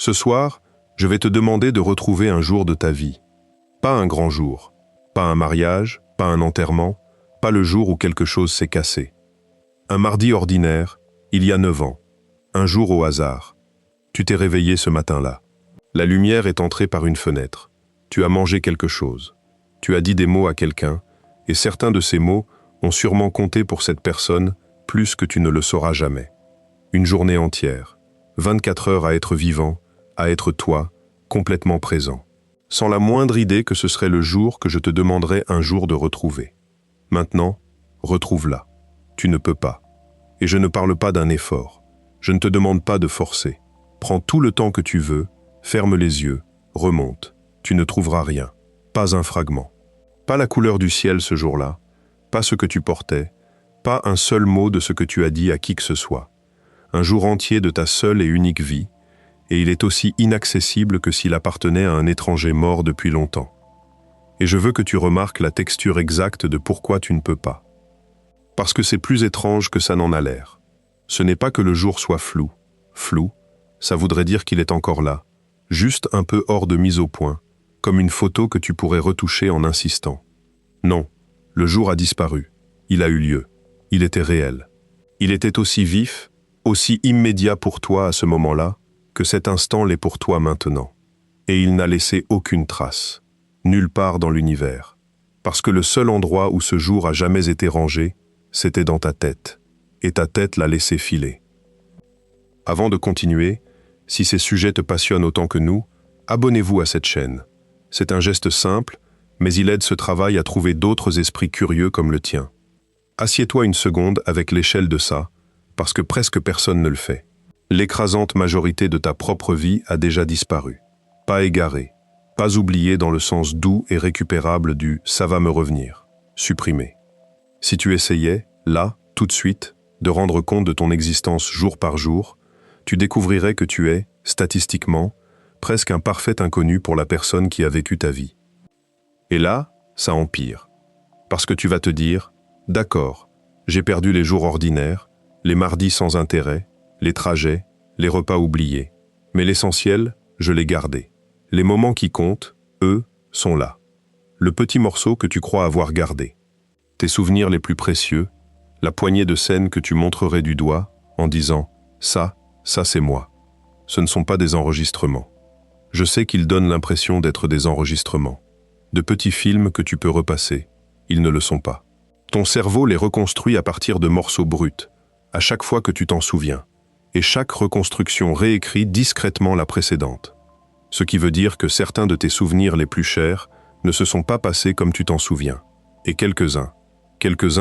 Ce soir, je vais te demander de retrouver un jour de ta vie. Pas un grand jour, pas un mariage, pas un enterrement, pas le jour où quelque chose s'est cassé. Un mardi ordinaire, il y a 9 ans. Un jour au hasard. Tu t'es réveillé ce matin-là. La lumière est entrée par une fenêtre. Tu as mangé quelque chose. Tu as dit des mots à quelqu'un, et certains de ces mots ont sûrement compté pour cette personne plus que tu ne le sauras jamais. Une journée entière, 24 heures à être vivant, à être toi, complètement présent, sans la moindre idée que ce serait le jour que je te demanderais un jour de retrouver. Maintenant, retrouve-la. Tu ne peux pas. Et je ne parle pas d'un effort. Je ne te demande pas de forcer. Prends tout le temps que tu veux, ferme les yeux, remonte. Tu ne trouveras rien. Pas un fragment. Pas la couleur du ciel ce jour-là, pas ce que tu portais, pas un seul mot de ce que tu as dit à qui que ce soit. Un jour entier de ta seule et unique vie, et il est aussi inaccessible que s'il appartenait à un étranger mort depuis longtemps. Et je veux que tu remarques la texture exacte de pourquoi tu ne peux pas. Parce que c'est plus étrange que ça n'en a l'air. Ce n'est pas que le jour soit flou. Flou, ça voudrait dire qu'il est encore là, juste un peu hors de mise au point, comme une photo que tu pourrais retoucher en insistant. Non, le jour a disparu. Il a eu lieu. Il était réel. Il était aussi vif, aussi immédiat pour toi à ce moment-là, que cet instant l'est pour toi maintenant. Et il n'a laissé aucune trace, nulle part dans l'univers. Parce que le seul endroit où ce jour a jamais été rangé, c'était dans ta tête. Et ta tête l'a laissé filer. Avant de continuer, si ces sujets te passionnent autant que nous, abonnez-vous à cette chaîne. C'est un geste simple, mais il aide ce travail à trouver d'autres esprits curieux comme le tien. Assieds-toi une seconde avec l'échelle de ça, parce que presque personne ne le fait. L'écrasante majorité de ta propre vie a déjà disparu. Pas égarée, pas oubliée dans le sens doux et récupérable du « ça va me revenir », supprimée. Si tu essayais, là, tout de suite, de rendre compte de ton existence jour par jour, tu découvrirais que tu es, statistiquement, presque un parfait inconnu pour la personne qui a vécu ta vie. Et là, ça empire. Parce que tu vas te dire, d'accord, j'ai perdu les jours ordinaires, les mardis sans intérêt, les trajets, les repas oubliés. Mais l'essentiel, je l'ai gardé. Les moments qui comptent, eux, sont là. Le petit morceau que tu crois avoir gardé. Tes souvenirs les plus précieux, la poignée de scènes que tu montrerais du doigt en disant « ça c'est moi ». Ce ne sont pas des enregistrements. Je sais qu'ils donnent l'impression d'être des enregistrements. De petits films que tu peux repasser. Ils ne le sont pas. Ton cerveau les reconstruit à partir de morceaux bruts, à chaque fois que tu t'en souviens. Et chaque reconstruction réécrit discrètement la précédente. Ce qui veut dire que certains de tes souvenirs les plus chers ne se sont pas passés comme tu t'en souviens. Et quelques-uns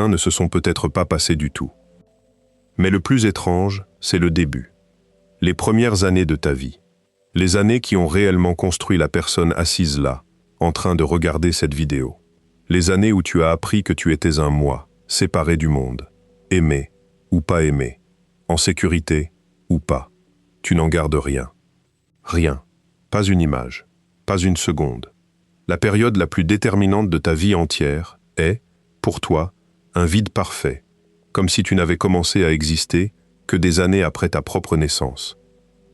ne se sont peut-être pas passés du tout. Mais le plus étrange, c'est le début. Les premières années de ta vie. Les années qui ont réellement construit la personne assise là, en train de regarder cette vidéo. Les années où tu as appris que tu étais un moi, séparé du monde, aimé ou pas aimé, en sécurité ou pas. Tu n'en gardes rien. Rien. Pas une image. Pas une seconde. La période la plus déterminante de ta vie entière est, pour toi, un vide parfait, comme si tu n'avais commencé à exister que des années après ta propre naissance.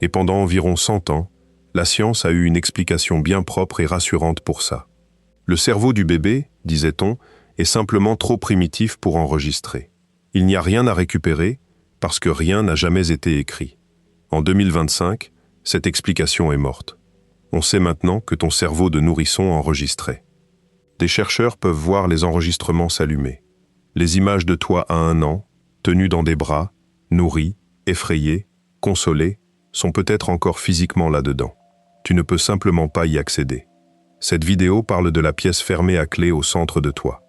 Et pendant environ 100 ans, la science a eu une explication bien propre et rassurante pour ça. Le cerveau du bébé, disait-on, est simplement trop primitif pour enregistrer. Il n'y a rien à récupérer parce que rien n'a jamais été écrit. En 2025, cette explication est morte. On sait maintenant que ton cerveau de nourrisson enregistrait. Des chercheurs peuvent voir les enregistrements s'allumer. Les images de toi à 1 an, tenu dans des bras, nourri, effrayé, consolé, sont peut-être encore physiquement là-dedans. Tu ne peux simplement pas y accéder. Cette vidéo parle de la pièce fermée à clé au centre de toi.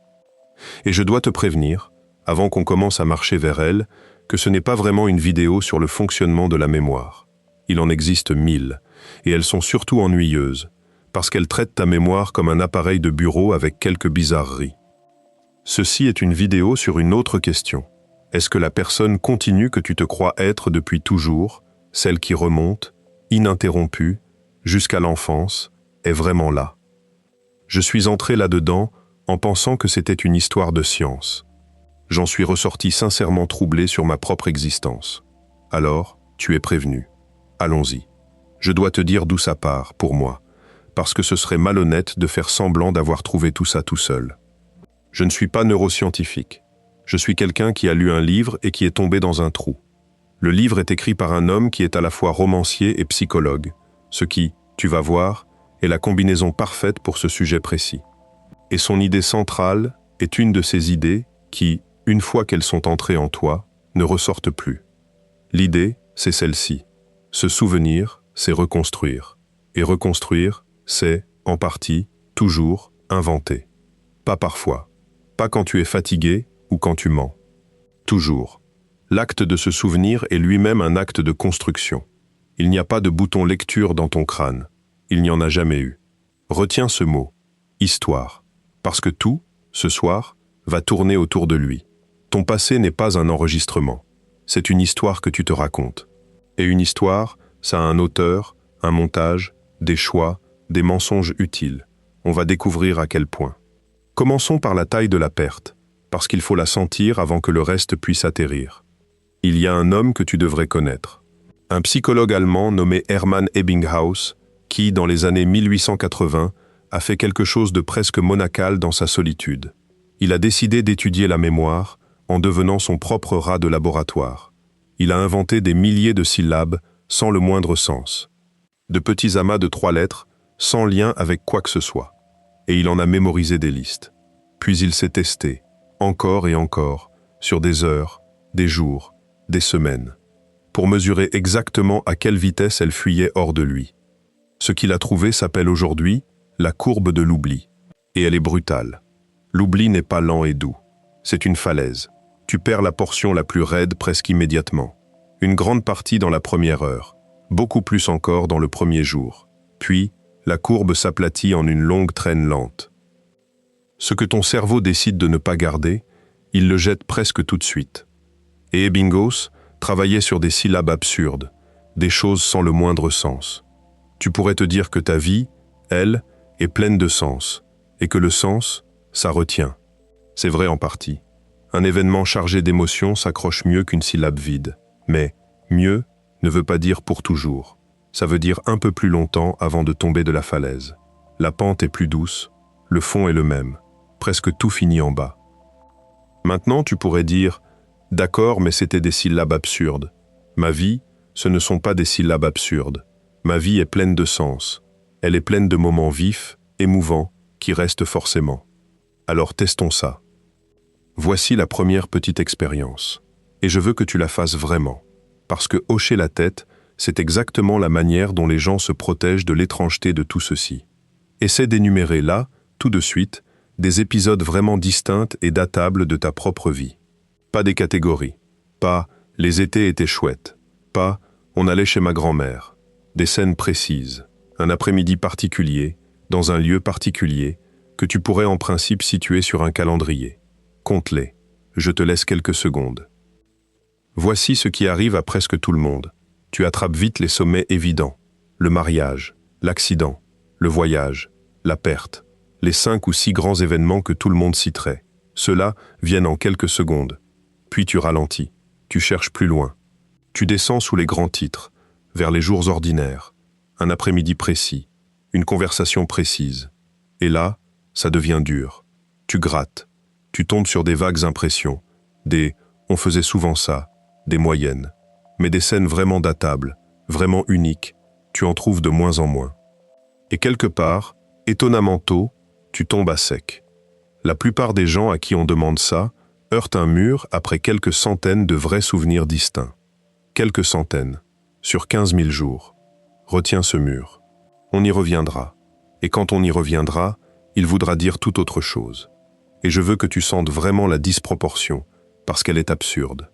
Et je dois te prévenir, avant qu'on commence à marcher vers elle, que ce n'est pas vraiment une vidéo sur le fonctionnement de la mémoire. Il en existe 1000, et elles sont surtout ennuyeuses, parce qu'elles traitent ta mémoire comme un appareil de bureau avec quelques bizarreries. Ceci est une vidéo sur une autre question. Est-ce que la personne continue que tu te crois être depuis toujours, celle qui remonte, ininterrompue, jusqu'à l'enfance, est vraiment là? Je suis entré là-dedans en pensant que c'était une histoire de science. J'en suis ressorti sincèrement troublé sur ma propre existence. Alors, tu es prévenu. Allons-y. Je dois te dire d'où ça part, pour moi, parce que ce serait malhonnête de faire semblant d'avoir trouvé tout ça tout seul. Je ne suis pas neuroscientifique. Je suis quelqu'un qui a lu un livre et qui est tombé dans un trou. Le livre est écrit par un homme qui est à la fois romancier et psychologue, ce qui, tu vas voir, est la combinaison parfaite pour ce sujet précis. Et son idée centrale est une de ces idées qui, une fois qu'elles sont entrées en toi, ne ressortent plus. L'idée, c'est celle-ci. Se souvenir, c'est reconstruire. Et reconstruire, c'est, en partie, toujours, inventer. Pas parfois. Pas quand tu es fatigué ou quand tu mens. Toujours. L'acte de se souvenir est lui-même un acte de construction. Il n'y a pas de bouton lecture dans ton crâne. Il n'y en a jamais eu. Retiens ce mot. Histoire. Parce que tout, ce soir, va tourner autour de lui. Ton passé n'est pas un enregistrement. C'est une histoire que tu te racontes. Et une histoire, ça a un auteur, un montage, des choix, des mensonges utiles. On va découvrir à quel point. Commençons par la taille de la perte, parce qu'il faut la sentir avant que le reste puisse atterrir. Il y a un homme que tu devrais connaître. Un psychologue allemand nommé Hermann Ebbinghaus, qui, dans les années 1880, a fait quelque chose de presque monacal dans sa solitude. Il a décidé d'étudier la mémoire en devenant son propre rat de laboratoire. Il a inventé des milliers de syllabes sans le moindre sens. De petits amas de 3 lettres, sans lien avec quoi que ce soit. Et il en a mémorisé des listes. Puis il s'est testé, encore et encore, sur des heures, des jours, des semaines, pour mesurer exactement à quelle vitesse elle fuyait hors de lui. Ce qu'il a trouvé s'appelle aujourd'hui la courbe de l'oubli. Et elle est brutale. L'oubli n'est pas lent et doux. C'est une falaise. Tu perds la portion la plus raide presque immédiatement. Une grande partie dans la première heure, beaucoup plus encore dans le premier jour. Puis, la courbe s'aplatit en une longue traîne lente. Ce que ton cerveau décide de ne pas garder, il le jette presque tout de suite. Et Ebbinghaus travaillait sur des syllabes absurdes, des choses sans le moindre sens. Tu pourrais te dire que ta vie, elle, est pleine de sens, et que le sens, ça retient. C'est vrai en partie. Un événement chargé d'émotions s'accroche mieux qu'une syllabe vide. Mais mieux ne veut pas dire pour toujours. Ça veut dire un peu plus longtemps avant de tomber de la falaise. La pente est plus douce, le fond est le même. Presque tout finit en bas. Maintenant, tu pourrais dire « D'accord, mais c'était des syllabes absurdes. Ma vie, ce ne sont pas des syllabes absurdes. Ma vie est pleine de sens. Elle est pleine de moments vifs, émouvants, qui restent forcément. Alors testons ça. Voici la première petite expérience. Et je veux que tu la fasses vraiment. Parce que hocher la tête, c'est exactement la manière dont les gens se protègent de l'étrangeté de tout ceci. Essaie d'énumérer là, tout de suite, des épisodes vraiment distincts et datables de ta propre vie. Pas des catégories. Pas « les étés étaient chouettes ». Pas « on allait chez ma grand-mère ». Des scènes précises, un après-midi particulier, dans un lieu particulier, que tu pourrais en principe situer sur un calendrier. Compte-les. Je te laisse quelques secondes. Voici ce qui arrive à presque tout le monde. Tu attrapes vite les sommets évidents. Le mariage, l'accident, le voyage, la perte. Les 5 ou 6 grands événements que tout le monde citerait. Ceux-là viennent en quelques secondes. Puis tu ralentis. Tu cherches plus loin. Tu descends sous les grands titres, vers les jours ordinaires, un après-midi précis, une conversation précise. Et là, ça devient dur. Tu grattes. Tu tombes sur des vagues impressions, des « on faisait souvent ça », des moyennes. Mais des scènes vraiment datables, vraiment uniques, tu en trouves de moins en moins. Et quelque part, étonnamment tôt, tu tombes à sec. La plupart des gens à qui on demande ça heurtent un mur après quelques centaines de vrais souvenirs distincts. Quelques centaines, sur 15 000 jours. Retiens ce mur. On y reviendra. Et quand on y reviendra, il voudra dire tout autre chose. Et je veux que tu sentes vraiment la disproportion, parce qu'elle est absurde.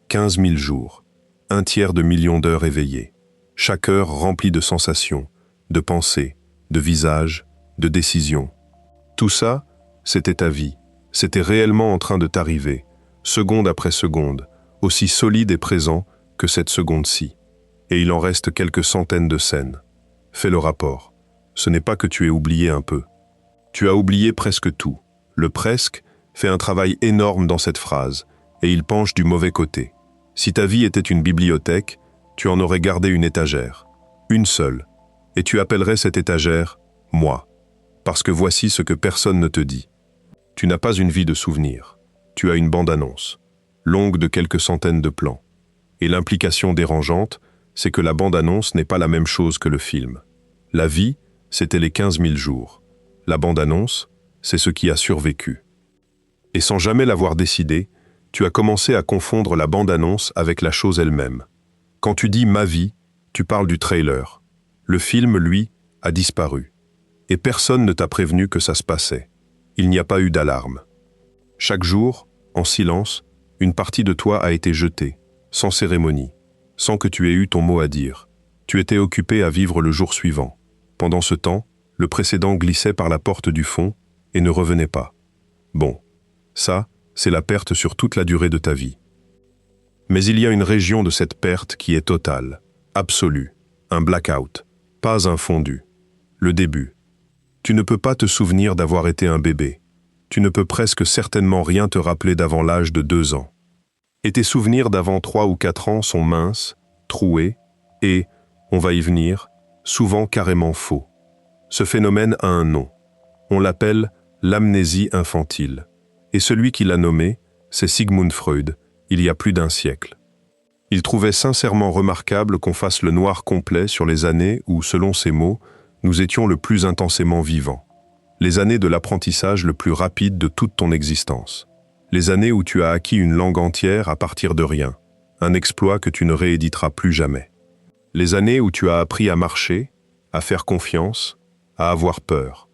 15 000 jours, 1/3 de million d'heures éveillées. Chaque heure remplie de sensations, de pensées, de visages, de décisions. Tout ça, c'était ta vie. C'était réellement en train de t'arriver, seconde après seconde, aussi solide et présent que cette seconde-ci. Et il en reste quelques centaines de scènes. Fais le rapport. Ce n'est pas que tu aies oublié un peu. Tu as oublié presque tout. Le presque fait un travail énorme dans cette phrase, et il penche du mauvais côté. Si ta vie était une bibliothèque, tu en aurais gardé une étagère. Une seule, Et tu appellerais cette étagère « moi », parce que voici ce que personne ne te dit. Tu n'as pas une vie de souvenirs. Tu as une bande-annonce, longue de quelques centaines de plans. Et l'implication dérangeante, c'est que la bande-annonce n'est pas la même chose que le film. La vie, c'était les 15 000 jours. La bande-annonce, c'est ce qui a survécu. Et sans jamais l'avoir décidé, tu as commencé à confondre la bande-annonce avec la chose elle-même. Quand tu dis « ma vie », tu parles du trailer. Le film, lui, a disparu. Et personne ne t'a prévenu que ça se passait. Il n'y a pas eu d'alarme. Chaque jour, en silence, une partie de toi a été jetée, sans cérémonie, sans que tu aies eu ton mot à dire. Tu étais occupé à vivre le jour suivant. Pendant ce temps, le précédent glissait par la porte du fond et ne revenait pas. Bon, ça, c'est la perte sur toute la durée de ta vie. Mais il y a une région de cette perte qui est totale, absolue, un blackout, pas un fondu. Le début. Tu ne peux pas te souvenir d'avoir été un bébé. Tu ne peux presque certainement rien te rappeler d'avant l'âge de 2 ans. Et tes souvenirs d'avant 3 ou 4 ans sont minces, troués, et, on va y venir, souvent carrément faux. Ce phénomène a un nom. On l'appelle l'amnésie infantile. Et celui qui l'a nommé, c'est Sigmund Freud, il y a plus d'un siècle. Il trouvait sincèrement remarquable qu'on fasse le noir complet sur les années où, selon ses mots, nous étions le plus intensément vivants. Les années de l'apprentissage le plus rapide de toute ton existence. Les années où tu as acquis une langue entière à partir de rien, un exploit que tu ne rééditeras plus jamais. Les années où tu as appris à marcher, à faire confiance, à avoir peur.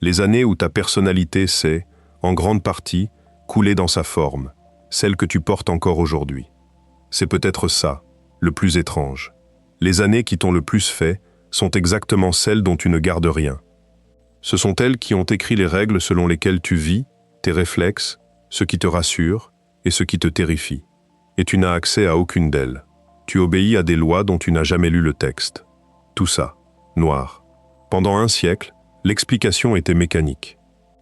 Les années où ta personnalité s'est, en grande partie, coulée dans sa forme, celle que tu portes encore aujourd'hui. C'est peut-être ça, le plus étrange. Les années qui t'ont le plus fait sont exactement celles dont tu ne gardes rien. Ce sont elles qui ont écrit les règles selon lesquelles tu vis, tes réflexes, ce qui te rassure et ce qui te terrifie. Et tu n'as accès à aucune d'elles. Tu obéis à des lois dont tu n'as jamais lu le texte. Tout ça, noir. Pendant un siècle, l'explication était mécanique.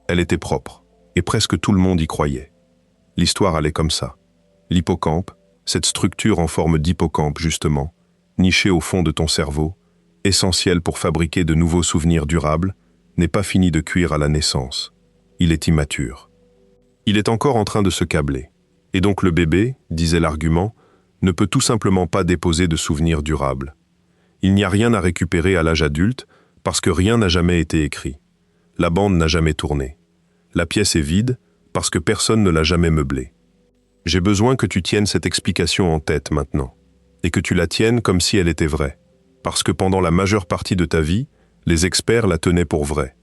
Elle était propre, et presque tout le monde y croyait. L'histoire allait comme ça. L'hippocampe, cette structure en forme d'hippocampe justement, nichée au fond de ton cerveau, essentielle pour fabriquer de nouveaux souvenirs durables, n'est pas fini de cuire à la naissance. Il est immature. Il est encore en train de se câbler. Et donc le bébé, disait l'argument, ne peut tout simplement pas déposer de souvenirs durables. Il n'y a rien à récupérer à l'âge adulte parce que rien n'a jamais été écrit. La bande n'a jamais tourné. La pièce est vide parce que personne ne l'a jamais meublée. J'ai besoin que tu tiennes cette explication en tête maintenant, et que tu la tiennes comme si elle était vraie, parce que pendant la majeure partie de ta vie, les experts la tenaient pour vraie.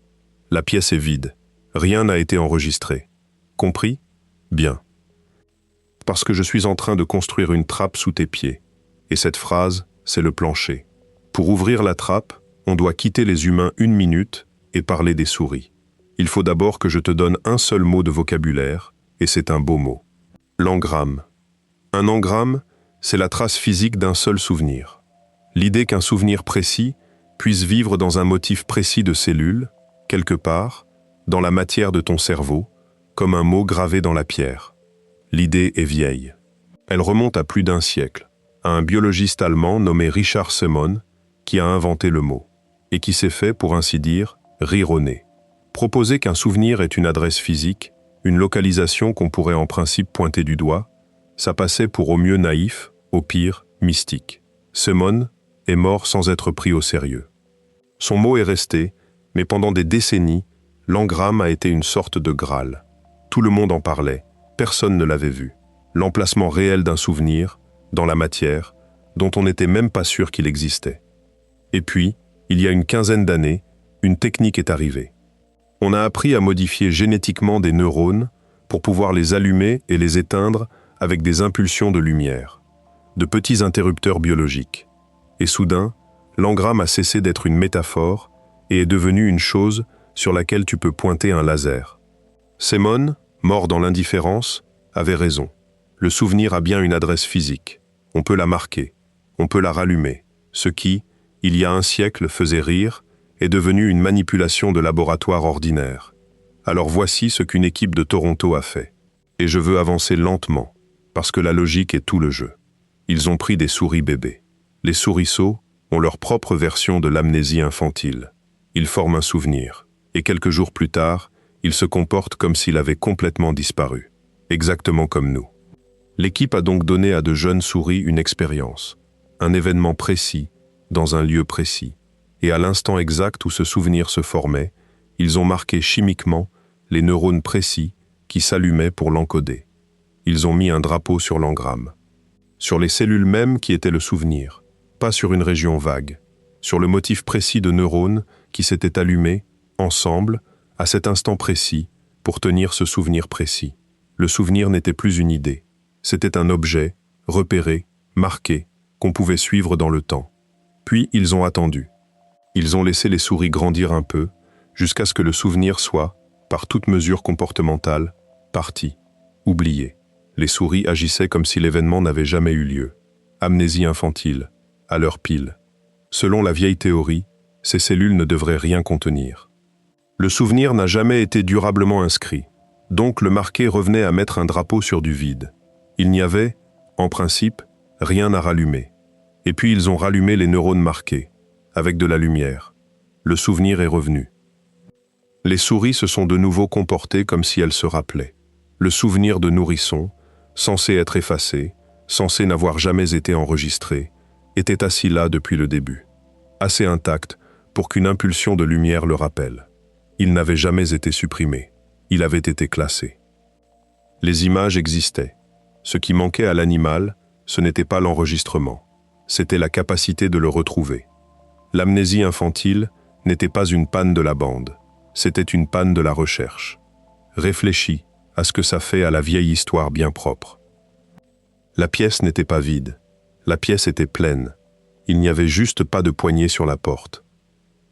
La pièce est vide. Rien n'a été enregistré. Compris? Bien. Parce que je suis en train de construire une trappe sous tes pieds. Et cette phrase, c'est le plancher. Pour ouvrir la trappe, on doit quitter les humains 1 minute et parler des souris. Il faut d'abord que je te donne un seul mot de vocabulaire, et c'est un beau mot. L'engramme. Un engramme, c'est la trace physique d'un seul souvenir. L'idée qu'un souvenir précis puisse vivre dans un motif précis de cellules, quelque part, dans la matière de ton cerveau, comme un mot gravé dans la pierre. L'idée est vieille. Elle remonte à plus d'un siècle, à un biologiste allemand nommé Richard Semon, qui a inventé le mot, et qui s'est fait, pour ainsi dire, rire au nez. Proposer qu'un souvenir est une adresse physique, une localisation qu'on pourrait en principe pointer du doigt, ça passait pour au mieux naïf, au pire mystique. Semon est mort sans être pris au sérieux. Son mot est resté, mais pendant des décennies, l'engramme a été une sorte de Graal. Tout le monde en parlait, personne ne l'avait vu. L'emplacement réel d'un souvenir, dans la matière, dont on n'était même pas sûr qu'il existait. Et puis, il y a une quinzaine d'années, une technique est arrivée. On a appris à modifier génétiquement des neurones pour pouvoir les allumer et les éteindre avec des impulsions de lumière, de petits interrupteurs biologiques. Et soudain, l'engramme a cessé d'être une métaphore et est devenu une chose sur laquelle tu peux pointer un laser. Semon, mort dans l'indifférence, avait raison. Le souvenir a bien une adresse physique. On peut la marquer, on peut la rallumer. Ce qui, il y a un siècle, faisait rire, est devenu une manipulation de laboratoire ordinaire. Alors voici ce qu'une équipe de Toronto a fait. Et je veux avancer lentement, parce que la logique est tout le jeu. Ils ont pris des souris bébés. Les souriceaux, ont leur propre version de l'amnésie infantile. Ils forment un souvenir, et quelques jours plus tard, ils se comportent comme s'il avait complètement disparu, exactement comme nous. L'équipe a donc donné à de jeunes souris une expérience, un événement précis, dans un lieu précis, et à l'instant exact où ce souvenir se formait, ils ont marqué chimiquement les neurones précis qui s'allumaient pour l'encoder. Ils ont mis un drapeau sur l'engramme, sur les cellules mêmes qui étaient le souvenir, pas sur une région vague, sur le motif précis de neurones qui s'étaient allumés, ensemble, à cet instant précis, pour tenir ce souvenir précis. Le souvenir n'était plus une idée, c'était un objet, repéré, marqué, qu'on pouvait suivre dans le temps. Puis ils ont attendu. Ils ont laissé les souris grandir un peu, jusqu'à ce que le souvenir soit, par toute mesure comportementale, parti, oublié. Les souris agissaient comme si l'événement n'avait jamais eu lieu. Amnésie infantile, à l'heure pile. Selon la vieille théorie, ces cellules ne devraient rien contenir. Le souvenir n'a jamais été durablement inscrit, donc le marqué revenait à mettre un drapeau sur du vide. Il n'y avait, en principe, rien à rallumer. Et puis ils ont rallumé les neurones marqués, avec de la lumière. Le souvenir est revenu. Les souris se sont de nouveau comportées comme si elles se rappelaient. Le souvenir de nourrisson, censé être effacé, censé n'avoir jamais été enregistré, était assis là depuis le début, assez intact pour qu'une impulsion de lumière le rappelle. Il n'avait jamais été supprimé, il avait été classé. Les images existaient. Ce qui manquait à l'animal, ce n'était pas l'enregistrement, c'était la capacité de le retrouver. L'amnésie infantile n'était pas une panne de la bande, c'était une panne de la recherche. Réfléchis à ce que ça fait à la vieille histoire bien propre. La pièce n'était pas vide, la pièce était pleine. Il n'y avait juste pas de poignée sur la porte.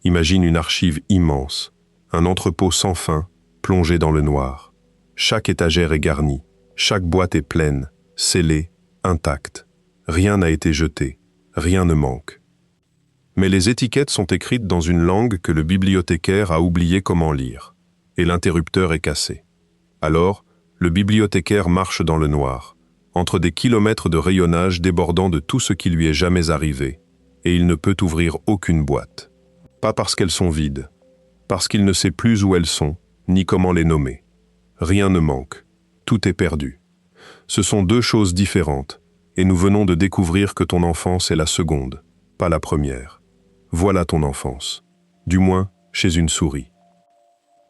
Imagine une archive immense, un entrepôt sans fin, plongé dans le noir. Chaque étagère est garnie, chaque boîte est pleine, scellée, intacte. Rien n'a été jeté, rien ne manque. Mais les étiquettes sont écrites dans une langue que le bibliothécaire a oublié comment lire, et l'interrupteur est cassé. Alors, le bibliothécaire marche dans le noir, entre des kilomètres de rayonnage débordant de tout ce qui lui est jamais arrivé, et il ne peut ouvrir aucune boîte. Pas parce qu'elles sont vides, parce qu'il ne sait plus où elles sont, ni comment les nommer. Rien ne manque, tout est perdu. Ce sont deux choses différentes, et nous venons de découvrir que ton enfance est la seconde, pas la première. Voilà ton enfance, du moins chez une souris.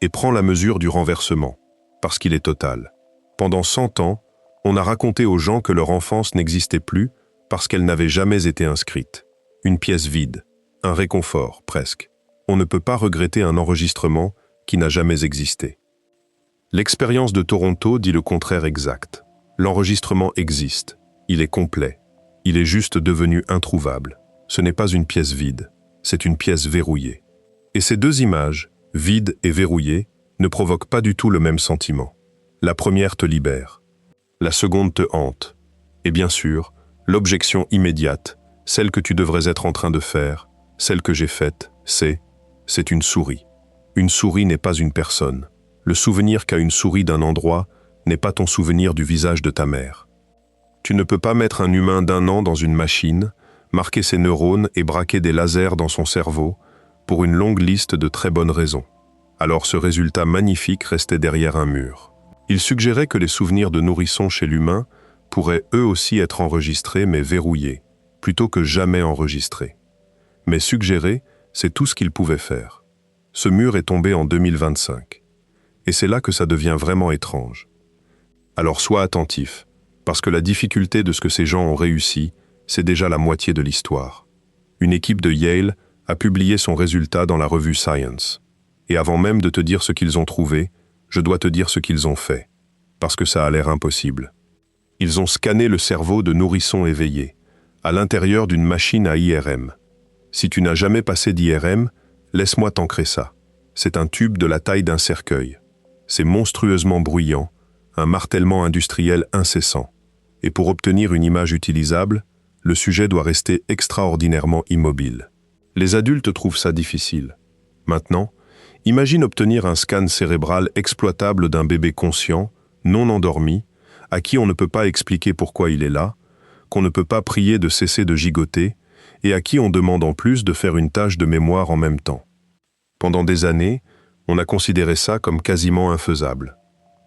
Et prends la mesure du renversement, parce qu'il est total. Pendant 100 ans, on a raconté aux gens que leur enfance n'existait plus parce qu'elle n'avait jamais été inscrite. Une pièce vide, un réconfort, presque. On ne peut pas regretter un enregistrement qui n'a jamais existé. L'expérience de Toronto dit le contraire exact. L'enregistrement existe, il est complet, il est juste devenu introuvable. Ce n'est pas une pièce vide, c'est une pièce verrouillée. Et ces deux images, vides et verrouillées, ne provoquent pas du tout le même sentiment. La première te libère. La seconde te hante. Et bien sûr, l'objection immédiate, celle que tu devrais être en train de faire, celle que j'ai faite, c'est une souris. Une souris n'est pas une personne. Le souvenir qu'a une souris d'un endroit n'est pas ton souvenir du visage de ta mère. Tu ne peux pas mettre un humain d'1 an dans une machine, marquer ses neurones et braquer des lasers dans son cerveau pour une longue liste de très bonnes raisons. Alors ce résultat magnifique restait derrière un mur. Il suggérait que les souvenirs de nourrisson chez l'humain pourraient eux aussi être enregistrés mais verrouillés, plutôt que jamais enregistrés. Mais suggérer, c'est tout ce qu'il pouvait faire. Ce mur est tombé en 2025. Et c'est là que ça devient vraiment étrange. Alors sois attentif, parce que la difficulté de ce que ces gens ont réussi, c'est déjà la moitié de l'histoire. Une équipe de Yale a publié son résultat dans la revue Science. Et avant même de te dire ce qu'ils ont trouvé, je dois te dire ce qu'ils ont fait, parce que ça a l'air impossible. Ils ont scanné le cerveau de nourrissons éveillés, à l'intérieur d'une machine à IRM. Si tu n'as jamais passé d'IRM, laisse-moi t'ancrer ça. C'est un tube de la taille d'un cercueil. C'est monstrueusement bruyant, un martèlement industriel incessant. Et pour obtenir une image utilisable, le sujet doit rester extraordinairement immobile. Les adultes trouvent ça difficile. Maintenant, imagine obtenir un scan cérébral exploitable d'un bébé conscient, non endormi, à qui on ne peut pas expliquer pourquoi il est là, qu'on ne peut pas prier de cesser de gigoter, et à qui on demande en plus de faire une tâche de mémoire en même temps. Pendant des années, on a considéré ça comme quasiment infaisable.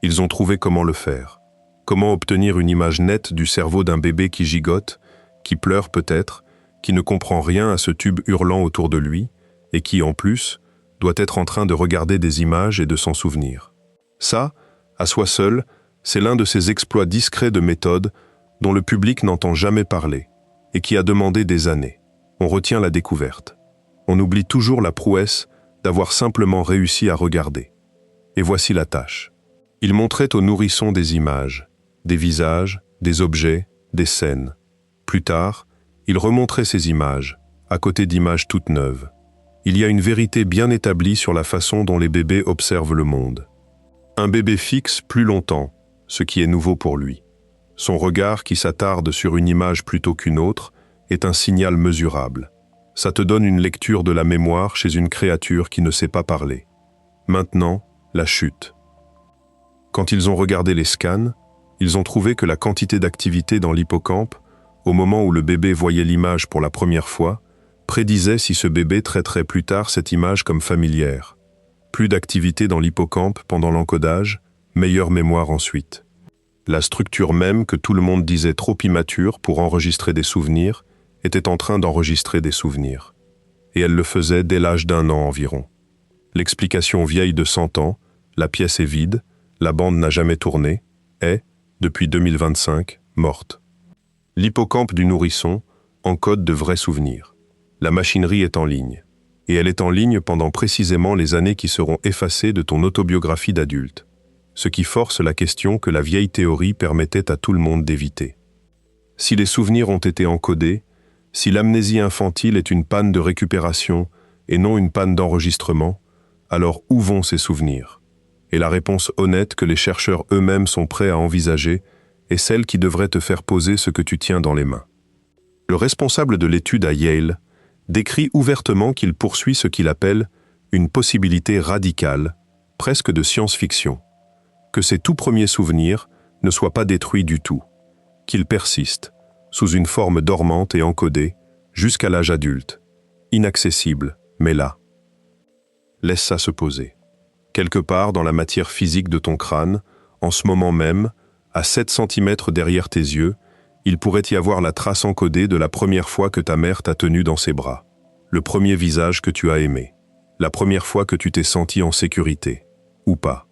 Ils ont trouvé comment le faire. Comment obtenir une image nette du cerveau d'un bébé qui gigote, qui pleure peut-être, qui ne comprend rien à ce tube hurlant autour de lui, et qui, en plus, doit être en train de regarder des images et de s'en souvenir. Ça, à soi seul, c'est l'un de ces exploits discrets de méthode dont le public n'entend jamais parler, et qui a demandé des années. On retient la découverte. On oublie toujours la prouesse d'avoir simplement réussi à regarder. Et voici la tâche. Il montrait au nourrisson des images, des visages, des objets, des scènes. Plus tard, il remontrait ces images, à côté d'images toutes neuves. Il y a une vérité bien établie sur la façon dont les bébés observent le monde. Un bébé fixe plus longtemps, ce qui est nouveau pour lui. Son regard qui s'attarde sur une image plutôt qu'une autre est un signal mesurable. Ça te donne une lecture de la mémoire chez une créature qui ne sait pas parler. Maintenant, la chute. Quand ils ont regardé les scans, ils ont trouvé que la quantité d'activité dans l'hippocampe, au moment où le bébé voyait l'image pour la première fois, prédisait si ce bébé traiterait plus tard cette image comme familière. Plus d'activité dans l'hippocampe pendant l'encodage, meilleure mémoire ensuite. La structure même que tout le monde disait trop immature pour enregistrer des souvenirs était en train d'enregistrer des souvenirs. Et elle le faisait dès l'âge d'1 an environ. L'explication vieille de 100 ans, la pièce est vide, la bande n'a jamais tourné, est, depuis 2025, morte. L'hippocampe du nourrisson encode de vrais souvenirs. La machinerie est en ligne. Et elle est en ligne pendant précisément les années qui seront effacées de ton autobiographie d'adulte. Ce qui force la question que la vieille théorie permettait à tout le monde d'éviter. Si les souvenirs ont été encodés, si l'amnésie infantile est une panne de récupération et non une panne d'enregistrement, alors où vont ces souvenirs? Et la réponse honnête que les chercheurs eux-mêmes sont prêts à envisager est celle qui devrait te faire poser ce que tu tiens dans les mains. Le responsable de l'étude à Yale décrit ouvertement qu'il poursuit ce qu'il appelle une possibilité radicale, presque de science-fiction, que ces tout premiers souvenirs ne soient pas détruits du tout, qu'ils persistent, sous une forme dormante et encodée, jusqu'à l'âge adulte, inaccessible, mais là. Laisse ça se poser. Quelque part dans la matière physique de ton crâne, en ce moment même, à 7 cm derrière tes yeux, il pourrait y avoir la trace encodée de la première fois que ta mère t'a tenu dans ses bras, le premier visage que tu as aimé, la première fois que tu t'es senti en sécurité, ou pas.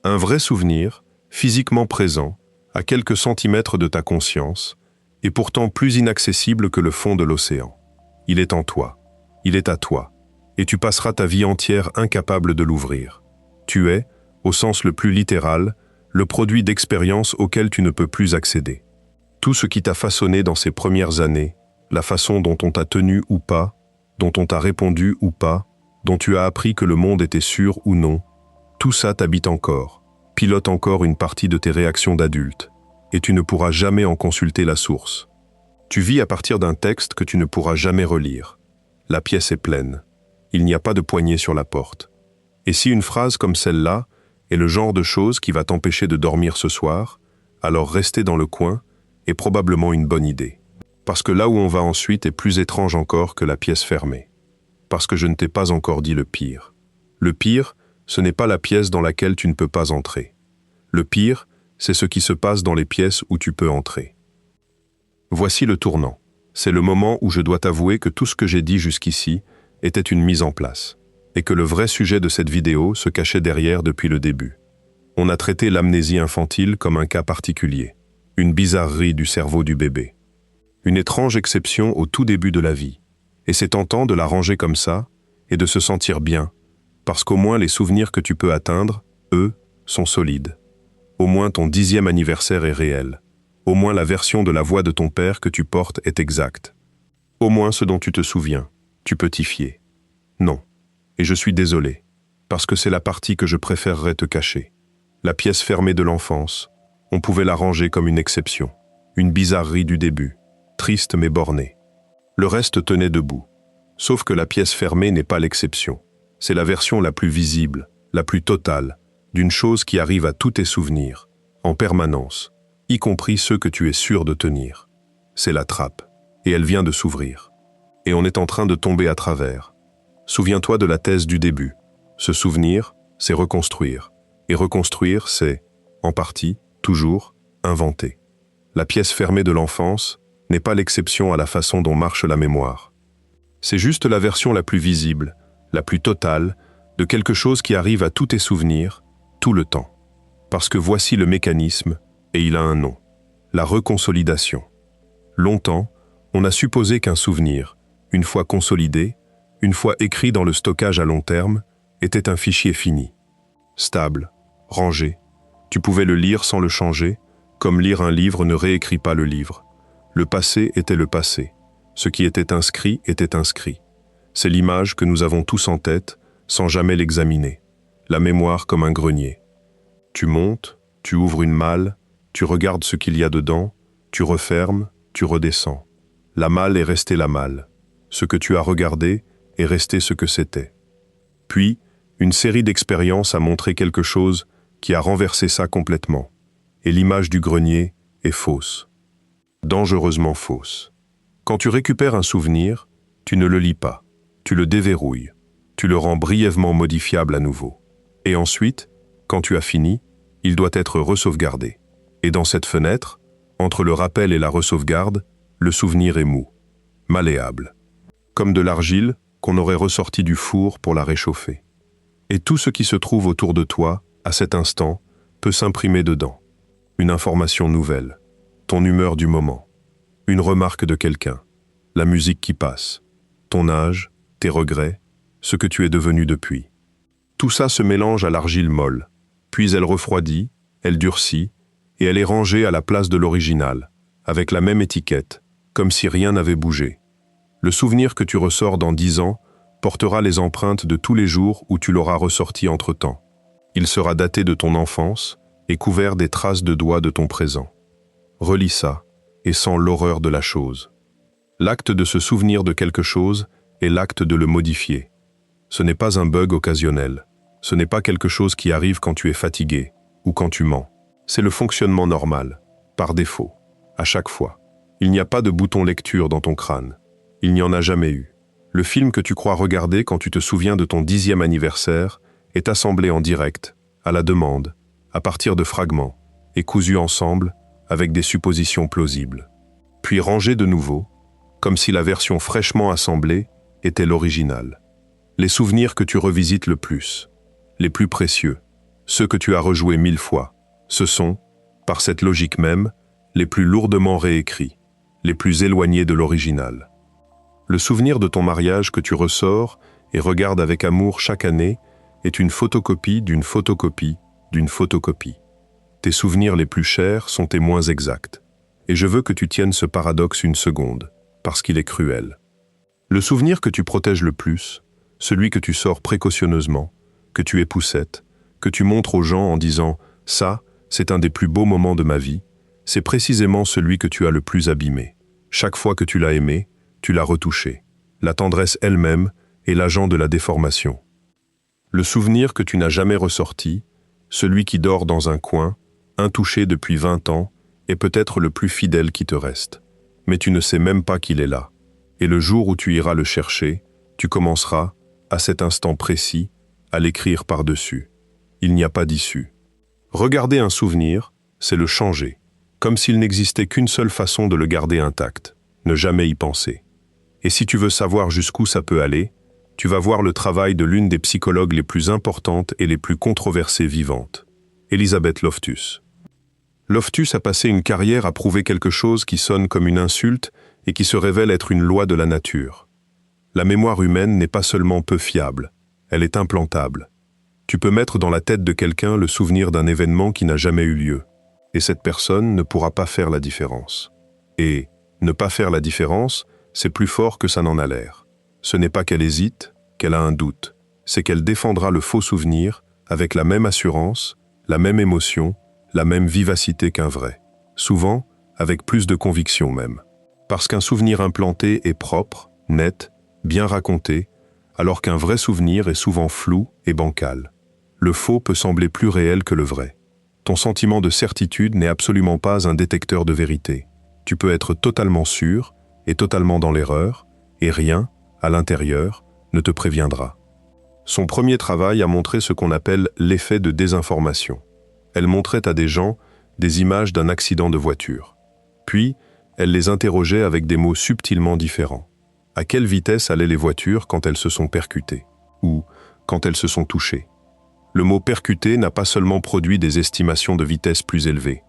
Un vrai souvenir, physiquement présent, à quelques centimètres de ta conscience, et pourtant plus inaccessible que le fond de l'océan. Il est en toi, il est à toi, et tu passeras ta vie entière incapable de l'ouvrir. Tu es, au sens le plus littéral, le produit d'expériences auxquelles tu ne peux plus accéder. Tout ce qui t'a façonné dans ces premières années, la façon dont on t'a tenu ou pas, dont on t'a répondu ou pas, dont tu as appris que le monde était sûr ou non, tout ça t'habite encore, pilote encore une partie de tes réactions d'adulte, et tu ne pourras jamais en consulter la source. Tu vis à partir d'un texte que tu ne pourras jamais relire. La pièce est pleine. Il n'y a pas de poignée sur la porte. Et si une phrase comme celle-là est le genre de chose qui va t'empêcher de dormir ce soir, alors rester dans le coin est probablement une bonne idée. Parce que là où on va ensuite est plus étrange encore que la pièce fermée. Parce que je ne t'ai pas encore dit le pire. Le pire, ce n'est pas la pièce dans laquelle tu ne peux pas entrer. Le pire, c'est ce qui se passe dans les pièces où tu peux entrer. Voici le tournant. C'est le moment où je dois t'avouer que tout ce que j'ai dit jusqu'ici était une mise en place, et que le vrai sujet de cette vidéo se cachait derrière depuis le début. On a traité l'amnésie infantile comme un cas particulier, une bizarrerie du cerveau du bébé. Une étrange exception au tout début de la vie, et c'est tentant de la ranger comme ça, et de se sentir bien, parce qu'au moins les souvenirs que tu peux atteindre, eux, sont solides. Au moins ton 10e anniversaire est réel. Au moins la version de la voix de ton père que tu portes est exacte. Au moins ce dont tu te souviens, tu peux t'y fier. Non. Et je suis désolé, parce que c'est la partie que je préférerais te cacher. La pièce fermée de l'enfance, on pouvait la ranger comme une exception. Une bizarrerie du début, triste mais bornée. Le reste tenait debout. Sauf que la pièce fermée n'est pas l'exception. C'est la version la plus visible, la plus totale, d'une chose qui arrive à tous tes souvenirs, en permanence, y compris ceux que tu es sûr de tenir. C'est la trappe, et elle vient de s'ouvrir. et on est en train de tomber à travers. Souviens-toi de la thèse du début. Se souvenir, c'est reconstruire. Et reconstruire, c'est, en partie, toujours, inventer. La pièce fermée de l'enfance n'est pas l'exception à la façon dont marche la mémoire. C'est juste la version la plus visible, la plus totale, de quelque chose qui arrive à tous tes souvenirs, tout le temps. Parce que voici le mécanisme, et il a un nom. La reconsolidation. Longtemps, on a supposé qu'un souvenir, une fois consolidé, une fois écrit dans le stockage à long terme, était un fichier fini. Stable, rangé. Tu pouvais le lire sans le changer, comme lire un livre ne réécrit pas le livre. Le passé était le passé. Ce qui était inscrit était inscrit. C'est l'image que nous avons tous en tête, sans jamais l'examiner. La mémoire comme un grenier. Tu montes, tu ouvres une malle, tu regardes ce qu'il y a dedans, tu refermes, tu redescends. La malle est restée la malle. Ce que tu as regardé est resté ce que c'était. Puis, une série d'expériences a montré quelque chose qui a renversé ça complètement. Et l'image du grenier est fausse. Dangereusement fausse. Quand tu récupères un souvenir, tu ne le lis pas. Tu le déverrouilles. Tu le rends brièvement modifiable à nouveau. Et ensuite, quand tu as fini, il doit être ressauvegardé. Et dans cette fenêtre, entre le rappel et la ressauvegarde, le souvenir est mou, malléable. Comme de l'argile qu'on aurait ressorti du four pour la réchauffer. Et tout ce qui se trouve autour de toi, à cet instant, peut s'imprimer dedans. Une information nouvelle, ton humeur du moment, une remarque de quelqu'un, la musique qui passe, ton âge, tes regrets, ce que tu es devenu depuis. Tout ça se mélange à l'argile molle, puis elle refroidit, elle durcit, et elle est rangée à la place de l'original, avec la même étiquette, comme si rien n'avait bougé. Le souvenir que tu ressors dans 10 ans portera les empreintes de tous les jours où tu l'auras ressorti entre-temps. Il sera daté de ton enfance et couvert des traces de doigts de ton présent. Relis ça et sens l'horreur de la chose. L'acte de se souvenir de quelque chose est l'acte de le modifier. Ce n'est pas un bug occasionnel. Ce n'est pas quelque chose qui arrive quand tu es fatigué ou quand tu mens. C'est le fonctionnement normal, par défaut, à chaque fois. Il n'y a pas de bouton lecture dans ton crâne. Il n'y en a jamais eu. Le film que tu crois regarder quand tu te souviens de ton 10e anniversaire est assemblé en direct, à la demande, à partir de fragments, et cousu ensemble avec des suppositions plausibles. Puis rangé de nouveau, comme si la version fraîchement assemblée était l'original. Les souvenirs que tu revisites le plus, les plus précieux, ceux que tu as rejoués 1000 fois, ce sont, par cette logique même, les plus lourdement réécrits, les plus éloignés de l'original. Le souvenir de ton mariage que tu ressors et regardes avec amour chaque année est une photocopie d'une photocopie d'une photocopie. Tes souvenirs les plus chers sont tes moins exacts. Et je veux que tu tiennes ce paradoxe une seconde, parce qu'il est cruel. Le souvenir que tu protèges le plus, celui que tu sors précautionneusement, que tu époussettes, que tu montres aux gens en disant « ça, c'est un des plus beaux moments de ma vie », c'est précisément celui que tu as le plus abîmé. Chaque fois que tu l'as aimé, tu l'as retouché. La tendresse elle-même est l'agent de la déformation. Le souvenir que tu n'as jamais ressorti, celui qui dort dans un coin, intouché depuis 20 ans, est peut-être le plus fidèle qui te reste. Mais tu ne sais même pas qu'il est là. Et le jour où tu iras le chercher, tu commenceras, à cet instant précis, à l'écrire par-dessus. Il n'y a pas d'issue. Regarder un souvenir, c'est le changer, comme s'il n'existait qu'une seule façon de le garder intact, ne jamais y penser. Et si tu veux savoir jusqu'où ça peut aller, tu vas voir le travail de l'une des psychologues les plus importantes et les plus controversées vivantes, Elisabeth Loftus. Loftus a passé une carrière à prouver quelque chose qui sonne comme une insulte et qui se révèle être une loi de la nature. La mémoire humaine n'est pas seulement peu fiable, elle est implantable. Tu peux mettre dans la tête de quelqu'un le souvenir d'un événement qui n'a jamais eu lieu, et cette personne ne pourra pas faire la différence. Et ne pas faire la différence, c'est plus fort que ça n'en a l'air. Ce n'est pas qu'elle hésite, qu'elle a un doute, c'est qu'elle défendra le faux souvenir avec la même assurance, la même émotion, la même vivacité qu'un vrai. Souvent, avec plus de conviction même. Parce qu'un souvenir implanté est propre, net, bien raconté, alors qu'un vrai souvenir est souvent flou et bancal. Le faux peut sembler plus réel que le vrai. Ton sentiment de certitude n'est absolument pas un détecteur de vérité. Tu peux être totalement sûr et totalement dans l'erreur, et rien, à l'intérieur, ne te préviendra. Son premier travail a montré ce qu'on appelle l'effet de désinformation. Elle montrait à des gens des images d'un accident de voiture. Puis, elle les interrogeait avec des mots subtilement différents. À quelle vitesse allaient les voitures quand elles se sont percutées? Ou quand elles se sont touchées? Le mot « percuter » n'a pas seulement produit des estimations de vitesse plus élevées.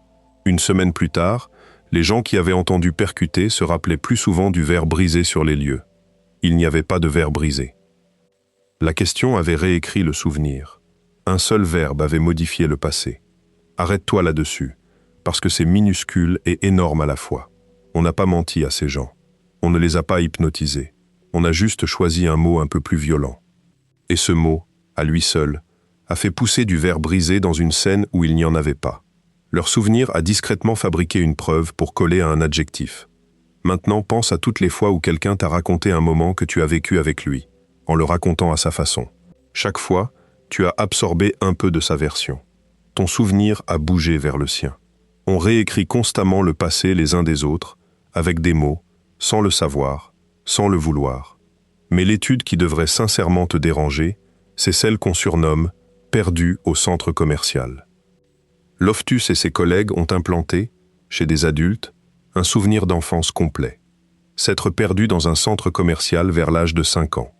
Une semaine plus tard, les gens qui avaient entendu percuter se rappelaient plus souvent du verre brisé sur les lieux. Il n'y avait pas de verre brisé. La question avait réécrit le souvenir. Un seul verbe avait modifié le passé. Arrête-toi là-dessus, parce que c'est minuscule et énorme à la fois. On n'a pas menti à ces gens. On ne les a pas hypnotisés. On a juste choisi un mot un peu plus violent. Et ce mot, à lui seul, a fait pousser du verre brisé dans une scène où il n'y en avait pas. Leur souvenir a discrètement fabriqué une preuve pour coller à un adjectif. Maintenant, pense à toutes les fois où quelqu'un t'a raconté un moment que tu as vécu avec lui, en le racontant à sa façon. Chaque fois, tu as absorbé un peu de sa version. Ton souvenir a bougé vers le sien. On réécrit constamment le passé les uns des autres, avec des mots, sans le savoir, sans le vouloir. Mais l'étude qui devrait sincèrement te déranger, c'est celle qu'on surnomme « perdu au centre commercial ». Loftus et ses collègues ont implanté, chez des adultes, un souvenir d'enfance complet. S'être perdu dans un centre commercial vers l'âge de 5 ans.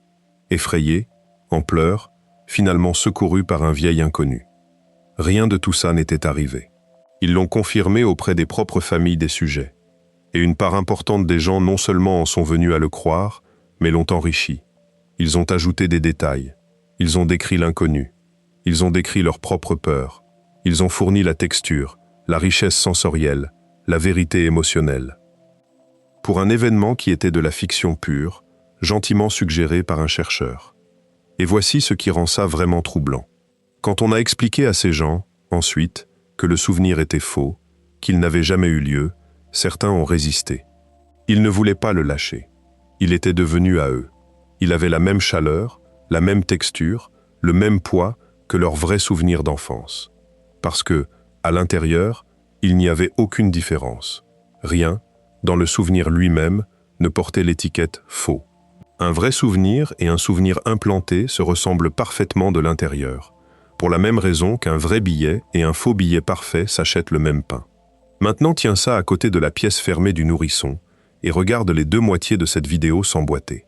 Effrayé, en pleurs, finalement secouru par un vieil inconnu. Rien de tout ça n'était arrivé. Ils l'ont confirmé auprès des propres familles des sujets. Et une part importante des gens non seulement en sont venus à le croire, mais l'ont enrichi. Ils ont ajouté des détails. Ils ont décrit l'inconnu. Ils ont décrit leur propre peur. Ils ont fourni la texture, la richesse sensorielle, la vérité émotionnelle. Pour un événement qui était de la fiction pure, gentiment suggéré par un chercheur. Et voici ce qui rend ça vraiment troublant. Quand on a expliqué à ces gens, ensuite, que le souvenir était faux, qu'il n'avait jamais eu lieu, certains ont résisté. Ils ne voulaient pas le lâcher. Il était devenu à eux. Il avait la même chaleur, la même texture, le même poids que leur vrai souvenir d'enfance. Parce que, à l'intérieur, il n'y avait aucune différence. Rien, dans le souvenir lui-même, ne portait l'étiquette « faux ». Un vrai souvenir et un souvenir implanté se ressemblent parfaitement de l'intérieur, pour la même raison qu'un vrai billet et un faux billet parfait s'achètent le même pain. Maintenant, tiens ça à côté de la pièce fermée du nourrisson et regarde les deux moitiés de cette vidéo s'emboîter.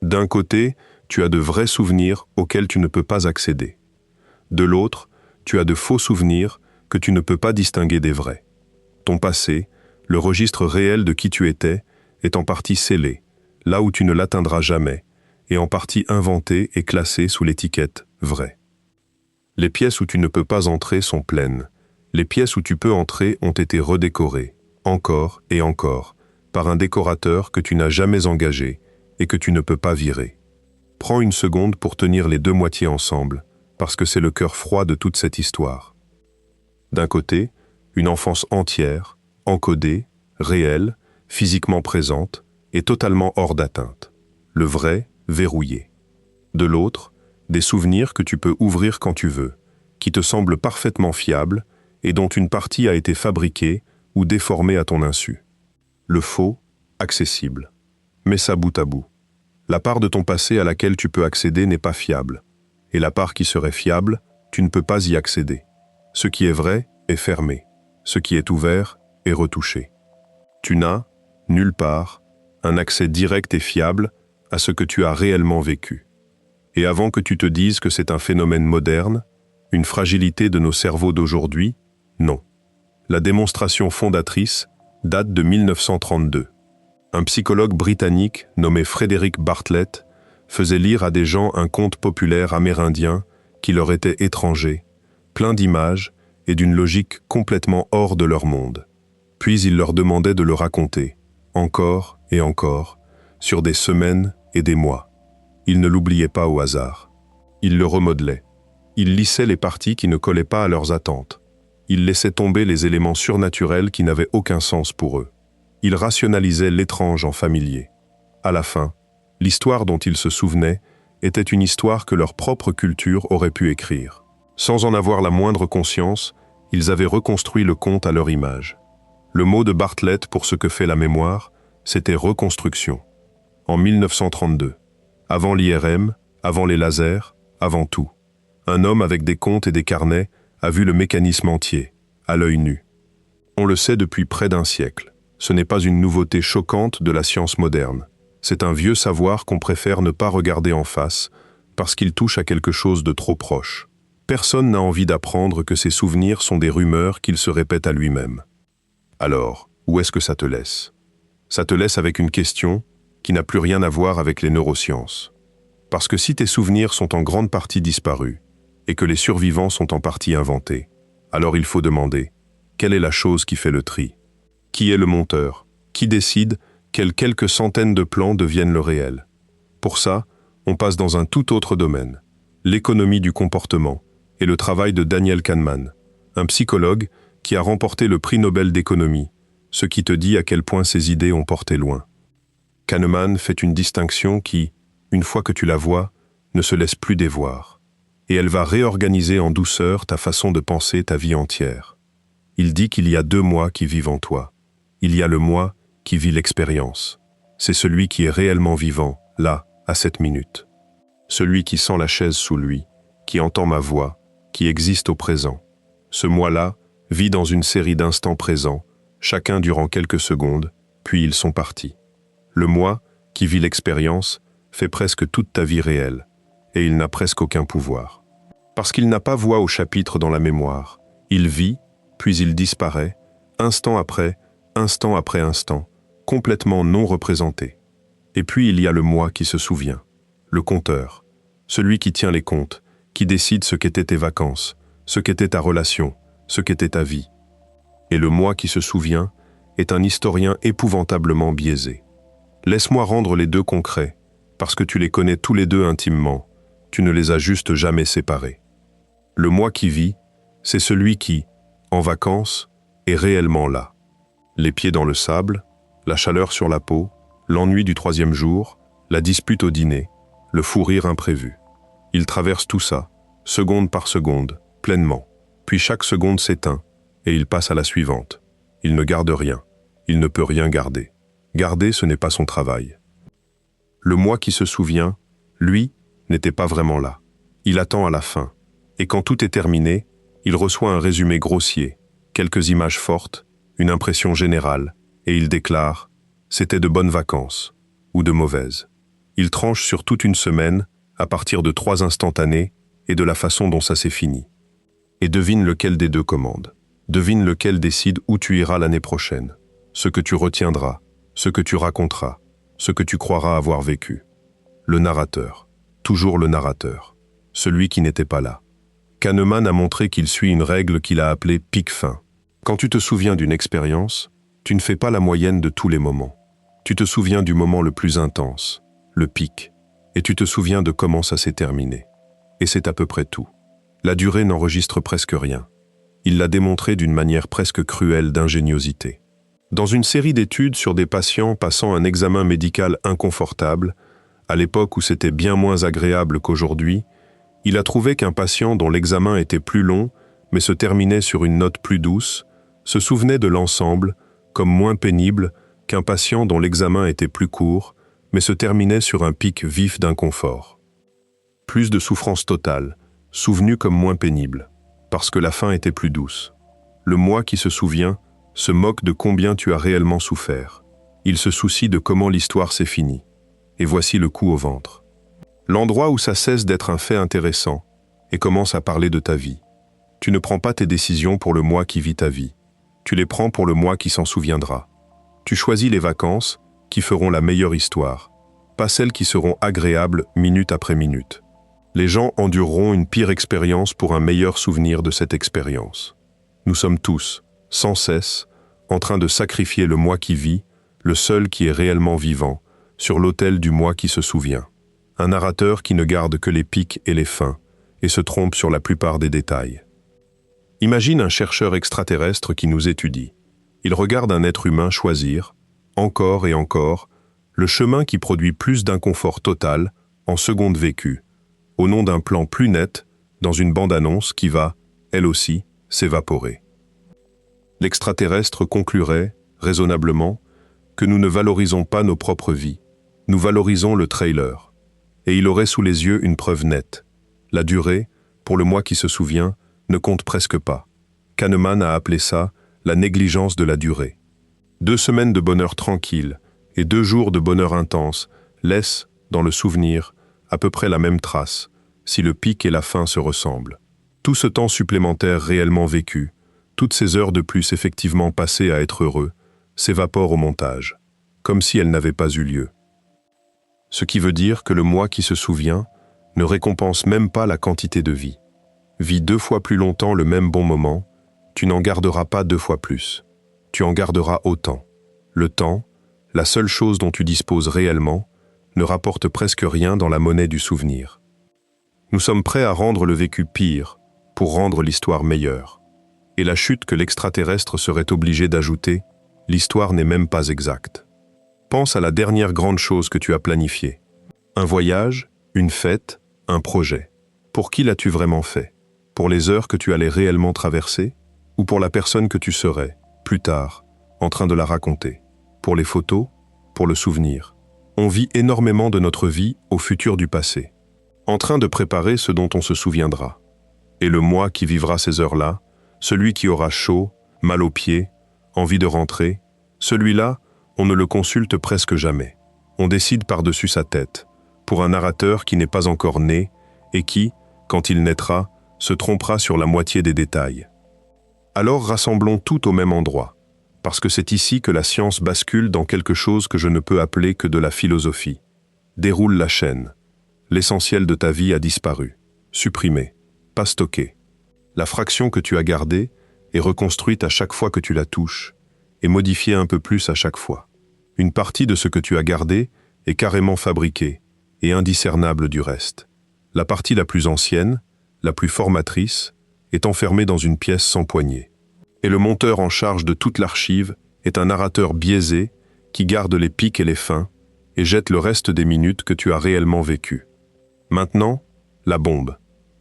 D'un côté, tu as de vrais souvenirs auxquels tu ne peux pas accéder. De l'autre, tu as de faux souvenirs que tu ne peux pas distinguer des vrais. Ton passé, le registre réel de qui tu étais, est en partie scellé, là où tu ne l'atteindras jamais, et en partie inventé et classé sous l'étiquette « vrai ». Les pièces où tu ne peux pas entrer sont pleines. Les pièces où tu peux entrer ont été redécorées, encore et encore, par un décorateur que tu n'as jamais engagé et que tu ne peux pas virer. Prends une seconde pour tenir les deux moitiés ensemble, parce que c'est le cœur froid de toute cette histoire. D'un côté, une enfance entière, encodée, réelle, physiquement présente et totalement hors d'atteinte. Le vrai, verrouillé. De l'autre, des souvenirs que tu peux ouvrir quand tu veux, qui te semblent parfaitement fiables et dont une partie a été fabriquée ou déformée à ton insu. Le faux, accessible. Mets ça bout à bout. La part de ton passé à laquelle tu peux accéder n'est pas fiable. Et la part qui serait fiable, tu ne peux pas y accéder. Ce qui est vrai est fermé. Ce qui est ouvert est retouché. Tu n'as, nulle part, un accès direct et fiable à ce que tu as réellement vécu. Et avant que tu te dises que c'est un phénomène moderne, une fragilité de nos cerveaux d'aujourd'hui, non. La démonstration fondatrice date de 1932. Un psychologue britannique nommé Frédéric Bartlett faisait lire à des gens un conte populaire amérindien qui leur était étranger, plein d'images et d'une logique complètement hors de leur monde. Puis il leur demandait de le raconter, encore et encore, sur des semaines et des mois. Ils ne l'oubliaient pas au hasard. Ils le remodelaient. Ils lissaient les parties qui ne collaient pas à leurs attentes. Ils laissaient tomber les éléments surnaturels qui n'avaient aucun sens pour eux. Ils rationalisaient l'étrange en familier. À la fin, l'histoire dont ils se souvenaient était une histoire que leur propre culture aurait pu écrire. Sans en avoir la moindre conscience, ils avaient reconstruit le conte à leur image. Le mot de Bartlett pour ce que fait la mémoire, c'était reconstruction. en 1932. Avant l'IRM, avant les lasers, avant tout. Un homme avec des comptes et des carnets a vu le mécanisme entier, à l'œil nu. On le sait depuis près d'un siècle. Ce n'est pas une nouveauté choquante de la science moderne. C'est un vieux savoir qu'on préfère ne pas regarder en face, parce qu'il touche à quelque chose de trop proche. Personne n'a envie d'apprendre que ses souvenirs sont des rumeurs qu'il se répète à lui-même. Alors, où est-ce que ça te laisse? Ça te laisse avec une question qui n'a plus rien à voir avec les neurosciences. Parce que si tes souvenirs sont en grande partie disparus, et que les survivants sont en partie inventés, alors il faut demander, quelle est la chose qui fait le tri? Qui est le monteur? Qui décide quels quelques centaines de plans deviennent le réel? Pour ça, on passe dans un tout autre domaine, l'économie du comportement et le travail de Daniel Kahneman, un psychologue qui a remporté le prix Nobel d'économie, ce qui te dit à quel point ses idées ont porté loin. Kahneman fait une distinction qui, une fois que tu la vois, ne se laisse plus dévoir, et elle va réorganiser en douceur ta façon de penser ta vie entière. Il dit qu'il y a deux moi qui vivent en toi. Il y a le moi qui vit l'expérience. C'est celui qui est réellement vivant, là, à cette minute. Celui qui sent la chaise sous lui, qui entend ma voix, qui existe au présent. Ce moi-là vit dans une série d'instants présents, chacun durant quelques secondes, puis ils sont partis. Le moi, qui vit l'expérience, fait presque toute ta vie réelle, et il n'a presque aucun pouvoir. Parce qu'il n'a pas voix au chapitre dans la mémoire. Il vit, puis il disparaît, instant après instant, complètement non représenté. Et puis il y a le moi qui se souvient, le compteur, celui qui tient les comptes, qui décide ce qu'étaient tes vacances, ce qu'était ta relation, ce qu'était ta vie. Et le moi qui se souvient est un historien épouvantablement biaisé. Laisse-moi rendre les deux concrets, parce que tu les connais tous les deux intimement, tu ne les as juste jamais séparés. Le moi qui vit, c'est celui qui, en vacances, est réellement là. Les pieds dans le sable, la chaleur sur la peau, l'ennui du troisième jour, la dispute au dîner, le fou rire imprévu. Il traverse tout ça, seconde par seconde, pleinement. Puis chaque seconde s'éteint, et il passe à la suivante. Il ne garde rien. Il ne peut rien garder. Garder, ce n'est pas son travail. Le moi qui se souvient, lui, n'était pas vraiment là. Il attend à la fin. Et quand tout est terminé, il reçoit un résumé grossier, quelques images fortes, une impression générale, et il déclare « C'était de bonnes vacances » ou de mauvaises. Il tranche sur toute une semaine, à partir de 3 instantanés, et de la façon dont ça s'est fini. Et devine lequel des deux commande. Devine lequel décide où tu iras l'année prochaine, ce que tu retiendras, ce que tu raconteras, ce que tu croiras avoir vécu. Le narrateur, toujours le narrateur, celui qui n'était pas là. Kahneman a montré qu'il suit une règle qu'il a appelée « pic fin ». Quand tu te souviens d'une expérience, tu ne fais pas la moyenne de tous les moments. Tu te souviens du moment le plus intense, le pic, et tu te souviens de comment ça s'est terminé. Et c'est à peu près tout. La durée n'enregistre presque rien. Il l'a démontré d'une manière presque cruelle d'ingéniosité. Dans une série d'études sur des patients passant un examen médical inconfortable, à l'époque où c'était bien moins agréable qu'aujourd'hui, il a trouvé qu'un patient dont l'examen était plus long, mais se terminait sur une note plus douce, se souvenait de l'ensemble comme moins pénible qu'un patient dont l'examen était plus court, mais se terminait sur un pic vif d'inconfort. Plus de souffrance totale, souvenu comme moins pénible, parce que la fin était plus douce. Le moi qui se souvient se moque de combien tu as réellement souffert. Il se soucie de comment l'histoire s'est finie. Et voici le coup au ventre. L'endroit où ça cesse d'être un fait intéressant et commence à parler de ta vie. Tu ne prends pas tes décisions pour le moi qui vit ta vie. Tu les prends pour le moi qui s'en souviendra. Tu choisis les vacances qui feront la meilleure histoire, pas celles qui seront agréables minute après minute. Les gens endureront une pire expérience pour un meilleur souvenir de cette expérience. Nous sommes tous, sans cesse, en train de sacrifier le moi qui vit, le seul qui est réellement vivant, sur l'autel du moi qui se souvient. Un narrateur qui ne garde que les pics et les fins, et se trompe sur la plupart des détails. Imagine un chercheur extraterrestre qui nous étudie. Il regarde un être humain choisir, encore et encore, le chemin qui produit plus d'inconfort total en secondes vécues, au nom d'un plan plus net dans une bande-annonce qui va, elle aussi, s'évaporer. L'extraterrestre conclurait, raisonnablement, que nous ne valorisons pas nos propres vies. Nous valorisons le trailer. Et il aurait sous les yeux une preuve nette. La durée, pour le moi qui se souvient, ne compte presque pas. Kahneman a appelé ça la négligence de la durée. 2 semaines de bonheur tranquille et 2 jours de bonheur intense laissent, dans le souvenir, à peu près la même trace, si le pic et la fin se ressemblent. Tout ce temps supplémentaire réellement vécu, toutes ces heures de plus effectivement passées à être heureux, s'évaporent au montage, comme si elles n'avaient pas eu lieu. Ce qui veut dire que le moi qui se souvient ne récompense même pas la quantité de vie. Vis 2 fois plus longtemps le même bon moment, tu n'en garderas pas 2 fois plus. Tu en garderas autant. Le temps, la seule chose dont tu disposes réellement, ne rapporte presque rien dans la monnaie du souvenir. Nous sommes prêts à rendre le vécu pire pour rendre l'histoire meilleure. Et la chute que l'extraterrestre serait obligé d'ajouter, l'histoire n'est même pas exacte. Pense à la dernière grande chose que tu as planifiée. Un voyage, une fête, un projet. Pour qui l'as-tu vraiment fait? Pour les heures que tu allais réellement traverser? Ou pour la personne que tu serais, plus tard, en train de la raconter? Pour les photos? Pour le souvenir? On vit énormément de notre vie au futur du passé, en train de préparer ce dont on se souviendra. Et le moi qui vivra ces heures-là, celui qui aura chaud, mal aux pieds, envie de rentrer, celui-là, on ne le consulte presque jamais. On décide par-dessus sa tête, pour un narrateur qui n'est pas encore né et qui, quand il naîtra, se trompera sur la moitié des détails. Alors rassemblons tout au même endroit, parce que c'est ici que la science bascule dans quelque chose que je ne peux appeler que de la philosophie. Déroule la chaîne. L'essentiel de ta vie a disparu, supprimé, pas stocké. La fraction que tu as gardée est reconstruite à chaque fois que tu la touches, et modifiée un peu plus à chaque fois. Une partie de ce que tu as gardé est carrément fabriquée et indiscernable du reste. La partie la plus ancienne, la plus formatrice, est enfermée dans une pièce sans poignée. Et le monteur en charge de toute l'archive est un narrateur biaisé qui garde les pics et les fins et jette le reste des minutes que tu as réellement vécues. Maintenant, la bombe.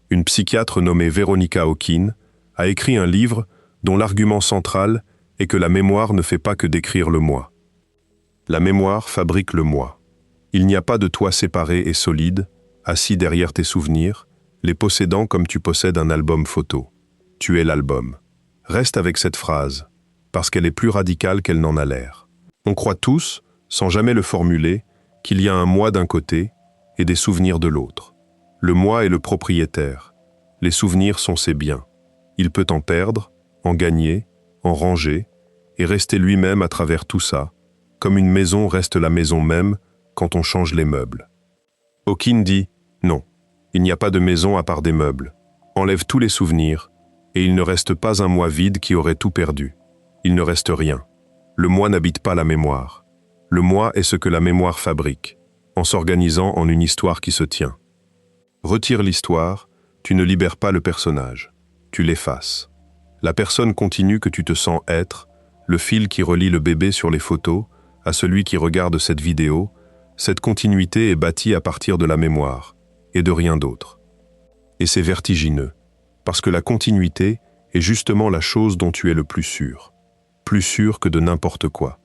Une psychiatre nommée Veronica Hawkins a écrit un livre dont l'argument central est que la mémoire ne fait pas que décrire le moi. La mémoire fabrique le moi. Il n'y a pas de toi séparé et solide, assis derrière tes souvenirs, les possédant comme tu possèdes un album photo. Tu es l'album. Reste avec cette phrase, parce qu'elle est plus radicale qu'elle n'en a l'air. On croit tous, sans jamais le formuler, qu'il y a un moi d'un côté et des souvenirs de l'autre. Le moi est le propriétaire. Les souvenirs sont ses biens. Il peut en perdre, en gagner, en ranger, et rester lui-même à travers tout ça, comme une maison reste la maison même quand on change les meubles. Hawkins dit « Non, il n'y a pas de maison à part des meubles. Enlève tous les souvenirs, et il ne reste pas un moi vide qui aurait tout perdu. Il ne reste rien. Le moi n'habite pas la mémoire. Le moi est ce que la mémoire fabrique, en s'organisant en une histoire qui se tient. Retire l'histoire, tu ne libères pas le personnage. Tu l'effaces. La personne continue que tu te sens être, le fil qui relie le bébé sur les photos à celui qui regarde cette vidéo, cette continuité est bâtie à partir de la mémoire, et de rien d'autre. Et c'est vertigineux, parce que la continuité est justement la chose dont tu es le plus sûr que de n'importe quoi.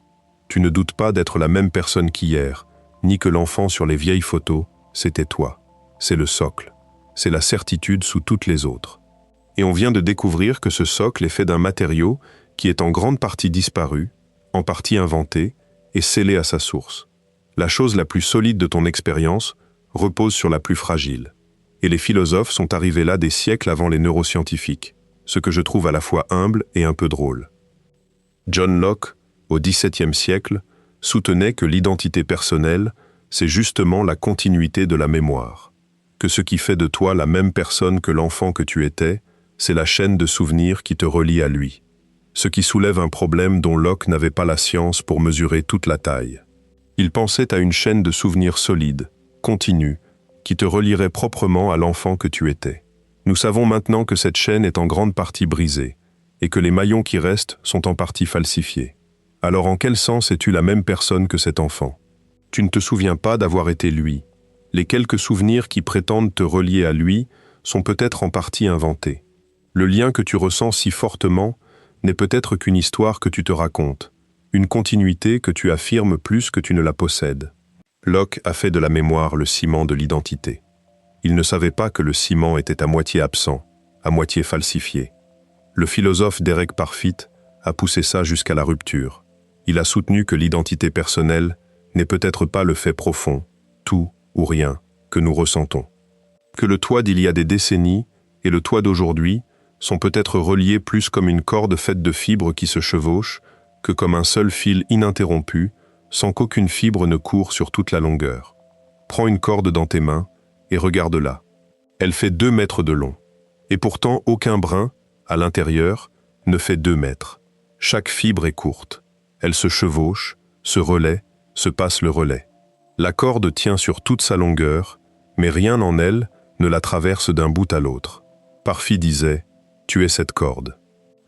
Tu ne doutes pas d'être la même personne qu'hier, ni que l'enfant sur les vieilles photos, c'était toi. C'est le socle, c'est la certitude sous toutes les autres. Et on vient de découvrir que ce socle est fait d'un matériau qui est en grande partie disparu, en partie inventé, et scellé à sa source. La chose la plus solide de ton expérience repose sur la plus fragile. Et les philosophes sont arrivés là des siècles avant les neuroscientifiques, ce que je trouve à la fois humble et un peu drôle. John Locke, au XVIIe siècle, soutenait que l'identité personnelle, c'est justement la continuité de la mémoire. Que ce qui fait de toi la même personne que l'enfant que tu étais, c'est la chaîne de souvenirs qui te relie à lui. Ce qui soulève un problème dont Locke n'avait pas la science pour mesurer toute la taille. Il pensait à une chaîne de souvenirs solide, continue, qui te relierait proprement à l'enfant que tu étais. Nous savons maintenant que cette chaîne est en grande partie brisée, et que les maillons qui restent sont en partie falsifiés. Alors en quel sens es-tu la même personne que cet enfant? Tu ne te souviens pas d'avoir été lui. Les quelques souvenirs qui prétendent te relier à lui sont peut-être en partie inventés. Le lien que tu ressens si fortement n'est peut-être qu'une histoire que tu te racontes, une continuité que tu affirmes plus que tu ne la possèdes. Locke a fait de la mémoire le ciment de l'identité. Il ne savait pas que le ciment était à moitié absent, à moitié falsifié. Le philosophe Derek Parfit a poussé ça jusqu'à la rupture. Il a soutenu que l'identité personnelle n'est peut-être pas le fait profond, tout ou rien, que nous ressentons. Que le toi d'il y a des décennies et le toi d'aujourd'hui sont peut-être reliés plus comme une corde faite de fibres qui se chevauchent que comme un seul fil ininterrompu, sans qu'aucune fibre ne court sur toute la longueur. Prends une corde dans tes mains et regarde-la. Elle fait 2 mètres de long. Et pourtant, aucun brin, à l'intérieur, ne fait 2 mètres. Chaque fibre est courte. Elle se chevauche, se relaie, se passe le relais. La corde tient sur toute sa longueur, mais rien en elle ne la traverse d'un bout à l'autre. Parfit disait « Tu es cette corde ».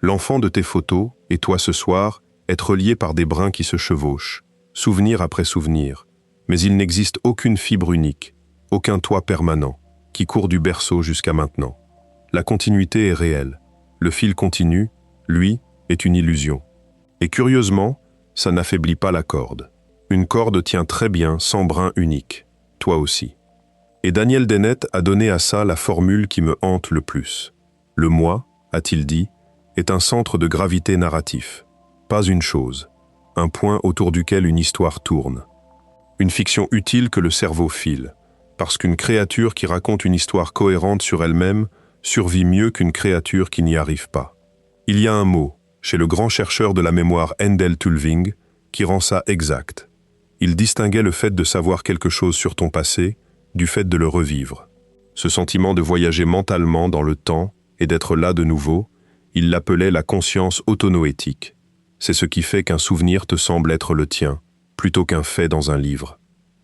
L'enfant de tes photos, et toi ce soir, êtes reliés par des brins qui se chevauchent, souvenir après souvenir, mais il n'existe aucune fibre unique, aucun toi permanent, qui court du berceau jusqu'à maintenant. La continuité est réelle. Le fil continu, lui, est une illusion. Et curieusement, ça n'affaiblit pas la corde. Une corde tient très bien sans brin unique, toi aussi. Et Daniel Dennett a donné à ça la formule qui me hante le plus. Le moi, a-t-il dit, est un centre de gravité narratif. Pas une chose, un point autour duquel une histoire tourne. Une fiction utile que le cerveau file, parce qu'une créature qui raconte une histoire cohérente sur elle-même survit mieux qu'une créature qui n'y arrive pas. Il y a un mot, chez le grand chercheur de la mémoire Endel Tulving, qui rend ça exact. Il distinguait le fait de savoir quelque chose sur ton passé du fait de le revivre. Ce sentiment de voyager mentalement dans le temps et d'être là de nouveau, il l'appelait la conscience autonoétique. C'est ce qui fait qu'un souvenir te semble être le tien, plutôt qu'un fait dans un livre.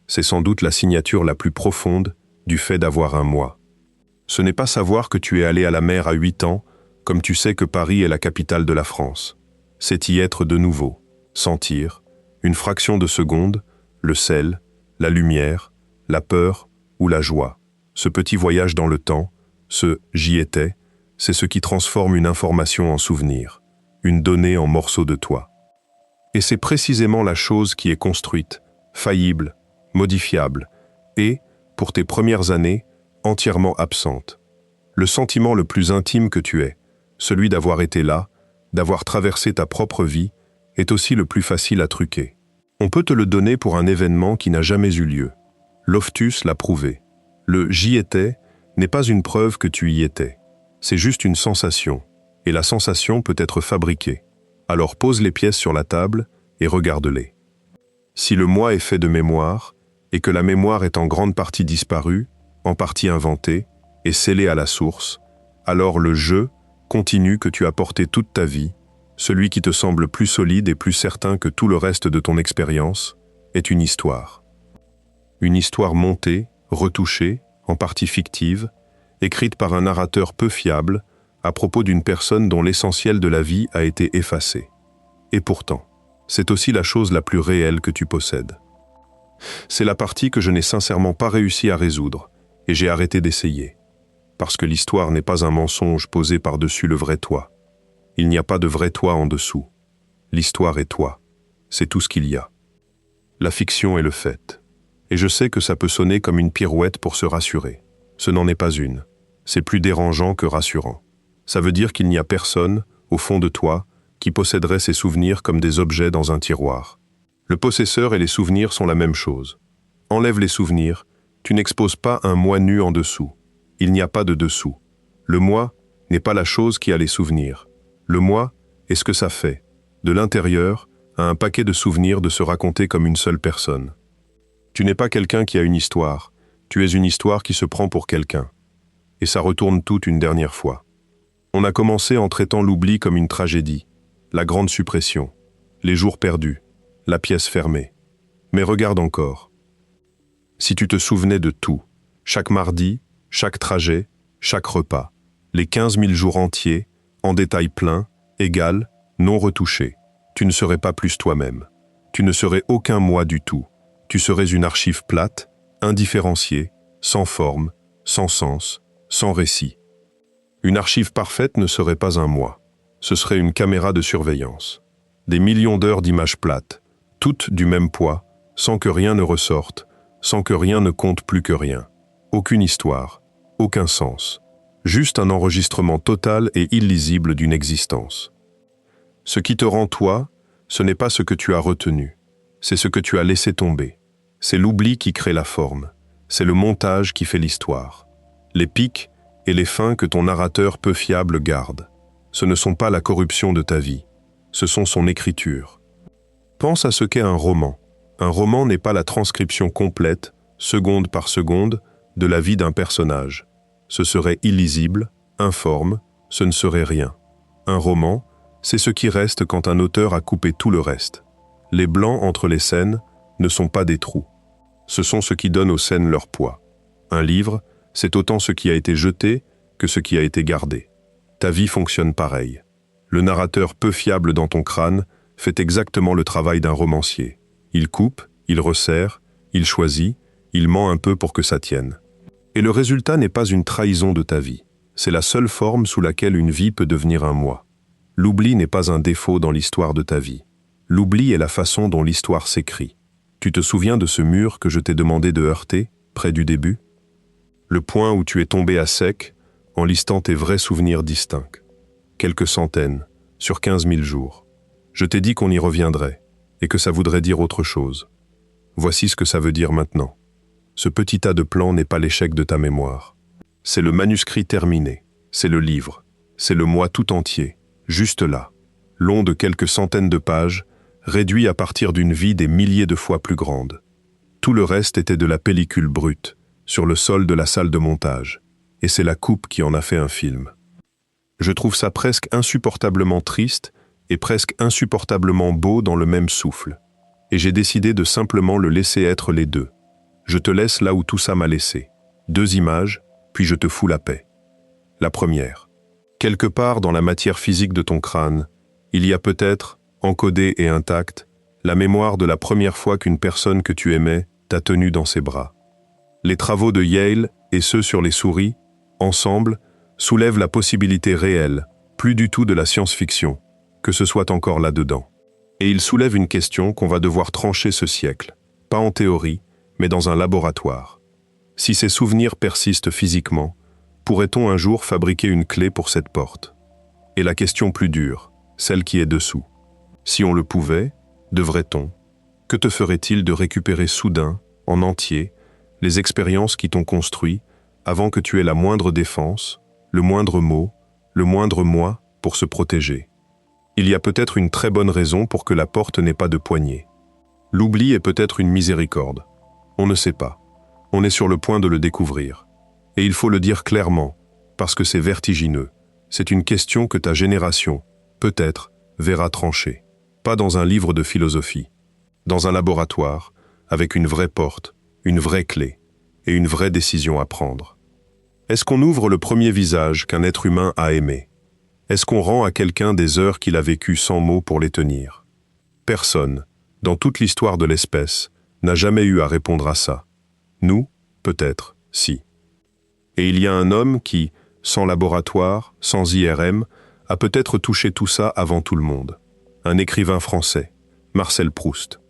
C'est sans doute la signature la plus profonde du fait d'avoir un moi. Ce n'est pas savoir que tu es allé à la mer à 8 ans, comme tu sais que Paris est la capitale de la France. C'est y être de nouveau, sentir, une fraction de seconde, le sel, la lumière, la peur ou la joie. Ce petit voyage dans le temps, ce « j'y étais », c'est ce qui transforme une information en souvenir, une donnée en morceaux de toi. Et c'est précisément la chose qui est construite, faillible, modifiable, et, pour tes premières années, entièrement absente. Le sentiment le plus intime que tu aies, celui d'avoir été là, d'avoir traversé ta propre vie, est aussi le plus facile à truquer. On peut te le donner pour un événement qui n'a jamais eu lieu. Loftus l'a prouvé. Le « j'y étais » n'est pas une preuve que tu y étais. C'est juste une sensation, et la sensation peut être fabriquée. Alors pose les pièces sur la table et regarde-les. Si le moi est fait de mémoire, et que la mémoire est en grande partie disparue, en partie inventée, et scellée à la source, alors le « je » continu que tu as porté toute ta vie, celui qui te semble plus solide et plus certain que tout le reste de ton expérience, est une histoire. Une histoire montée, retouchée, en partie fictive, écrite par un narrateur peu fiable, à propos d'une personne dont l'essentiel de la vie a été effacé. Et pourtant, c'est aussi la chose la plus réelle que tu possèdes. C'est la partie que je n'ai sincèrement pas réussi à résoudre, et j'ai arrêté d'essayer. Parce que l'histoire n'est pas un mensonge posé par-dessus le vrai toi. Il n'y a pas de vrai toi en dessous. L'histoire est toi. C'est tout ce qu'il y a. La fiction est le fait. Et je sais que ça peut sonner comme une pirouette pour se rassurer. Ce n'en est pas une. C'est plus dérangeant que rassurant. Ça veut dire qu'il n'y a personne, au fond de toi, qui posséderait ces souvenirs comme des objets dans un tiroir. Le possesseur et les souvenirs sont la même chose. Enlève les souvenirs, tu n'exposes pas un moi nu en dessous. Il n'y a pas de dessous. Le moi n'est pas la chose qui a les souvenirs. Le moi est ce que ça fait, de l'intérieur, à un paquet de souvenirs de se raconter comme une seule personne. Tu n'es pas quelqu'un qui a une histoire, tu es une histoire qui se prend pour quelqu'un. Et ça retourne tout une dernière fois. On a commencé en traitant l'oubli comme une tragédie, la grande suppression, les jours perdus, la pièce fermée. Mais regarde encore. Si tu te souvenais de tout, chaque mardi, chaque trajet, chaque repas, les 15 000 jours entiers, en détail plein, égal, non retouché, tu ne serais pas plus toi-même. Tu ne serais aucun moi du tout. Tu serais une archive plate, indifférenciée, sans forme, sans sens, sans récit. Une archive parfaite ne serait pas un moi. Ce serait une caméra de surveillance. Des millions d'heures d'images plates, toutes du même poids, sans que rien ne ressorte, sans que rien ne compte plus que rien. Aucune histoire, aucun sens. Juste un enregistrement total et illisible d'une existence. Ce qui te rend toi, ce n'est pas ce que tu as retenu, c'est ce que tu as laissé tomber. C'est l'oubli qui crée la forme, c'est le montage qui fait l'histoire. Les pics et les fins que ton narrateur peu fiable garde. Ce ne sont pas la corruption de ta vie, ce sont son écriture. Pense à ce qu'est un roman. Un roman n'est pas la transcription complète, seconde par seconde, de la vie d'un personnage. Ce serait illisible, informe, ce ne serait rien. Un roman, c'est ce qui reste quand un auteur a coupé tout le reste. Les blancs entre les scènes ne sont pas des trous. Ce sont ce qui donne aux scènes leur poids. Un livre, c'est autant ce qui a été jeté que ce qui a été gardé. Ta vie fonctionne pareil. Le narrateur peu fiable dans ton crâne fait exactement le travail d'un romancier. Il coupe, il resserre, il choisit, il ment un peu pour que ça tienne. Et le résultat n'est pas une trahison de ta vie. C'est la seule forme sous laquelle une vie peut devenir un moi. L'oubli n'est pas un défaut dans l'histoire de ta vie. L'oubli est la façon dont l'histoire s'écrit. Tu te souviens de ce mur que je t'ai demandé de heurter, près du début? Le point où tu es tombé à sec, en listant tes vrais souvenirs distincts. Quelques centaines, sur 15 000 jours. Je t'ai dit qu'on y reviendrait, et que ça voudrait dire autre chose. Voici ce que ça veut dire maintenant. Ce petit tas de plans n'est pas l'échec de ta mémoire. C'est le manuscrit terminé, c'est le livre, c'est le moi tout entier, juste là, long de quelques centaines de pages, réduit à partir d'une vie des milliers de fois plus grande. Tout le reste était de la pellicule brute, sur le sol de la salle de montage, et c'est la coupe qui en a fait un film. Je trouve ça presque insupportablement triste et presque insupportablement beau dans le même souffle, et j'ai décidé de simplement le laisser être les deux. Je te laisse là où tout ça m'a laissé. 2 images, puis je te fous la paix. La première. Quelque part dans la matière physique de ton crâne, il y a peut-être, encodée et intacte, la mémoire de la première fois qu'une personne que tu aimais t'a tenu dans ses bras. Les travaux de Yale et ceux sur les souris, ensemble, soulèvent la possibilité réelle, plus du tout de la science-fiction, que ce soit encore là-dedans. Et ils soulèvent une question qu'on va devoir trancher ce siècle, pas en théorie, mais dans un laboratoire. Si ces souvenirs persistent physiquement, pourrait-on un jour fabriquer une clé pour cette porte? Et la question plus dure, celle qui est dessous. Si on le pouvait, devrait-on? Que te ferait-il de récupérer soudain, en entier, les expériences qui t'ont construit, avant que tu aies la moindre défense, le moindre mot, le moindre moi pour se protéger? Il y a peut-être une très bonne raison pour que la porte n'ait pas de poignée. L'oubli est peut-être une miséricorde. On ne sait pas. On est sur le point de le découvrir. Et il faut le dire clairement, parce que c'est vertigineux. C'est une question que ta génération, peut-être, verra trancher. Pas dans un livre de philosophie. Dans un laboratoire, avec une vraie porte, une vraie clé, et une vraie décision à prendre. Est-ce qu'on ouvre le premier visage qu'un être humain a aimé? Est-ce qu'on rend à quelqu'un des heures qu'il a vécues sans mots pour les tenir? Personne, dans toute l'histoire de l'espèce, n'a jamais eu à répondre à ça. Nous, peut-être, si. Et il y a un homme qui, sans laboratoire, sans IRM, a peut-être touché tout ça avant tout le monde. Un écrivain français, Marcel Proust.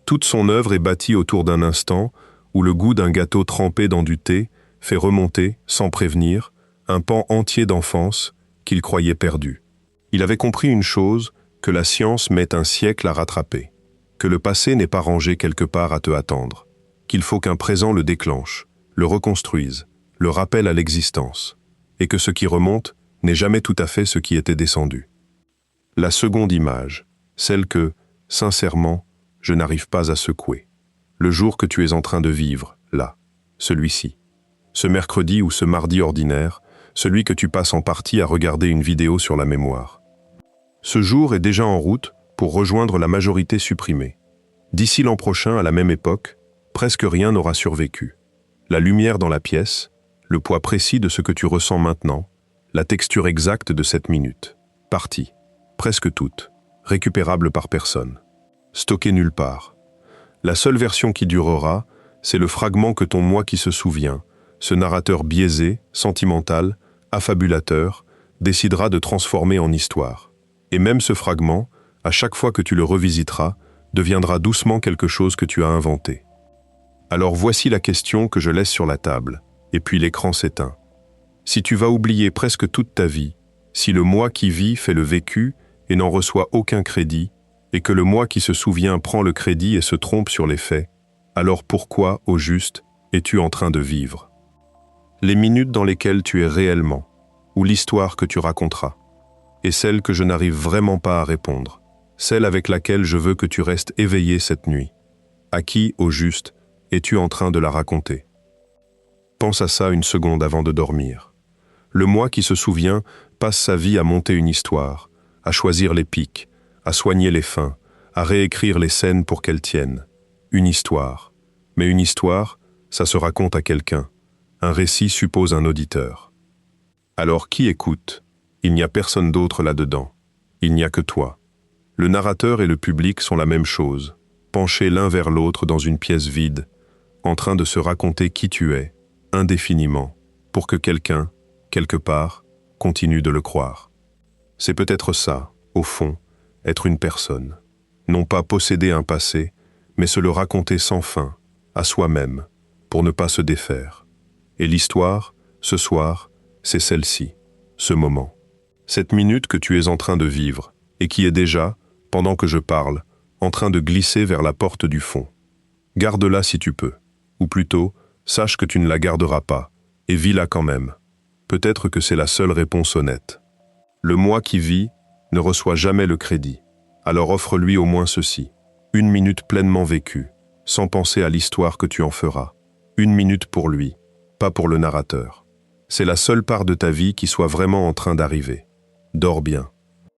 Toute son œuvre est bâtie autour d'un instant où le goût d'un gâteau trempé dans du thé fait remonter, sans prévenir, un pan entier d'enfance qu'il croyait perdu. Il avait compris une chose, que la science met un siècle à rattraper, que le passé n'est pas rangé quelque part à te attendre, qu'il faut qu'un présent le déclenche, le reconstruise, le rappelle à l'existence, et que ce qui remonte n'est jamais tout à fait ce qui était descendu. La seconde image, celle que, sincèrement, je n'arrive pas à secouer. Le jour que tu es en train de vivre, là, celui-ci. Ce mercredi ou ce mardi ordinaire, celui que tu passes en partie à regarder une vidéo sur la mémoire. Ce jour est déjà en route pour rejoindre la majorité supprimée. D'ici l'an prochain, à la même époque, presque rien n'aura survécu. La lumière dans la pièce, le poids précis de ce que tu ressens maintenant, la texture exacte de cette minute. Partie, presque toute, récupérable par personne. Stockée nulle part. La seule version qui durera, c'est le fragment que ton moi qui se souvient, ce narrateur biaisé, sentimental, affabulateur, décidera de transformer en histoire. Et même ce fragment, à chaque fois que tu le revisiteras, deviendra doucement quelque chose que tu as inventé. Alors voici la question que je laisse sur la table, et puis l'écran s'éteint. Si tu vas oublier presque toute ta vie, si le moi qui vit fait le vécu et n'en reçoit aucun crédit, et que le moi qui se souvient prend le crédit et se trompe sur les faits, alors pourquoi, au juste, es-tu en train de vivre? Les minutes dans lesquelles tu es réellement, ou l'histoire que tu raconteras, et celle que je n'arrive vraiment pas à répondre, celle avec laquelle je veux que tu restes éveillé cette nuit. À qui, au juste, es-tu en train de la raconter? Pense à ça une seconde avant de dormir. Le moi qui se souvient passe sa vie à monter une histoire, à choisir les pics, à soigner les fins, à réécrire les scènes pour qu'elles tiennent. Une histoire. Mais une histoire, ça se raconte à quelqu'un. Un récit suppose un auditeur. Alors qui écoute? Il n'y a personne d'autre là-dedans. Il n'y a que toi. Le narrateur et le public sont la même chose, penchés l'un vers l'autre dans une pièce vide, en train de se raconter qui tu es, indéfiniment, pour que quelqu'un, quelque part, continue de le croire. C'est peut-être ça, au fond, être une personne. Non pas posséder un passé, mais se le raconter sans fin, à soi-même, pour ne pas se défaire. Et l'histoire, ce soir, c'est celle-ci, ce moment. Cette minute que tu es en train de vivre, et qui est déjà, pendant que je parle, en train de glisser vers la porte du fond. Garde-la si tu peux, ou plutôt, sache que tu ne la garderas pas, et vis-la quand même. Peut-être que c'est la seule réponse honnête. Le moi qui vit ne reçoit jamais le crédit, alors offre-lui au moins ceci, une minute pleinement vécue, sans penser à l'histoire que tu en feras. Une minute pour lui, pas pour le narrateur. C'est la seule part de ta vie qui soit vraiment en train d'arriver. Dors bien.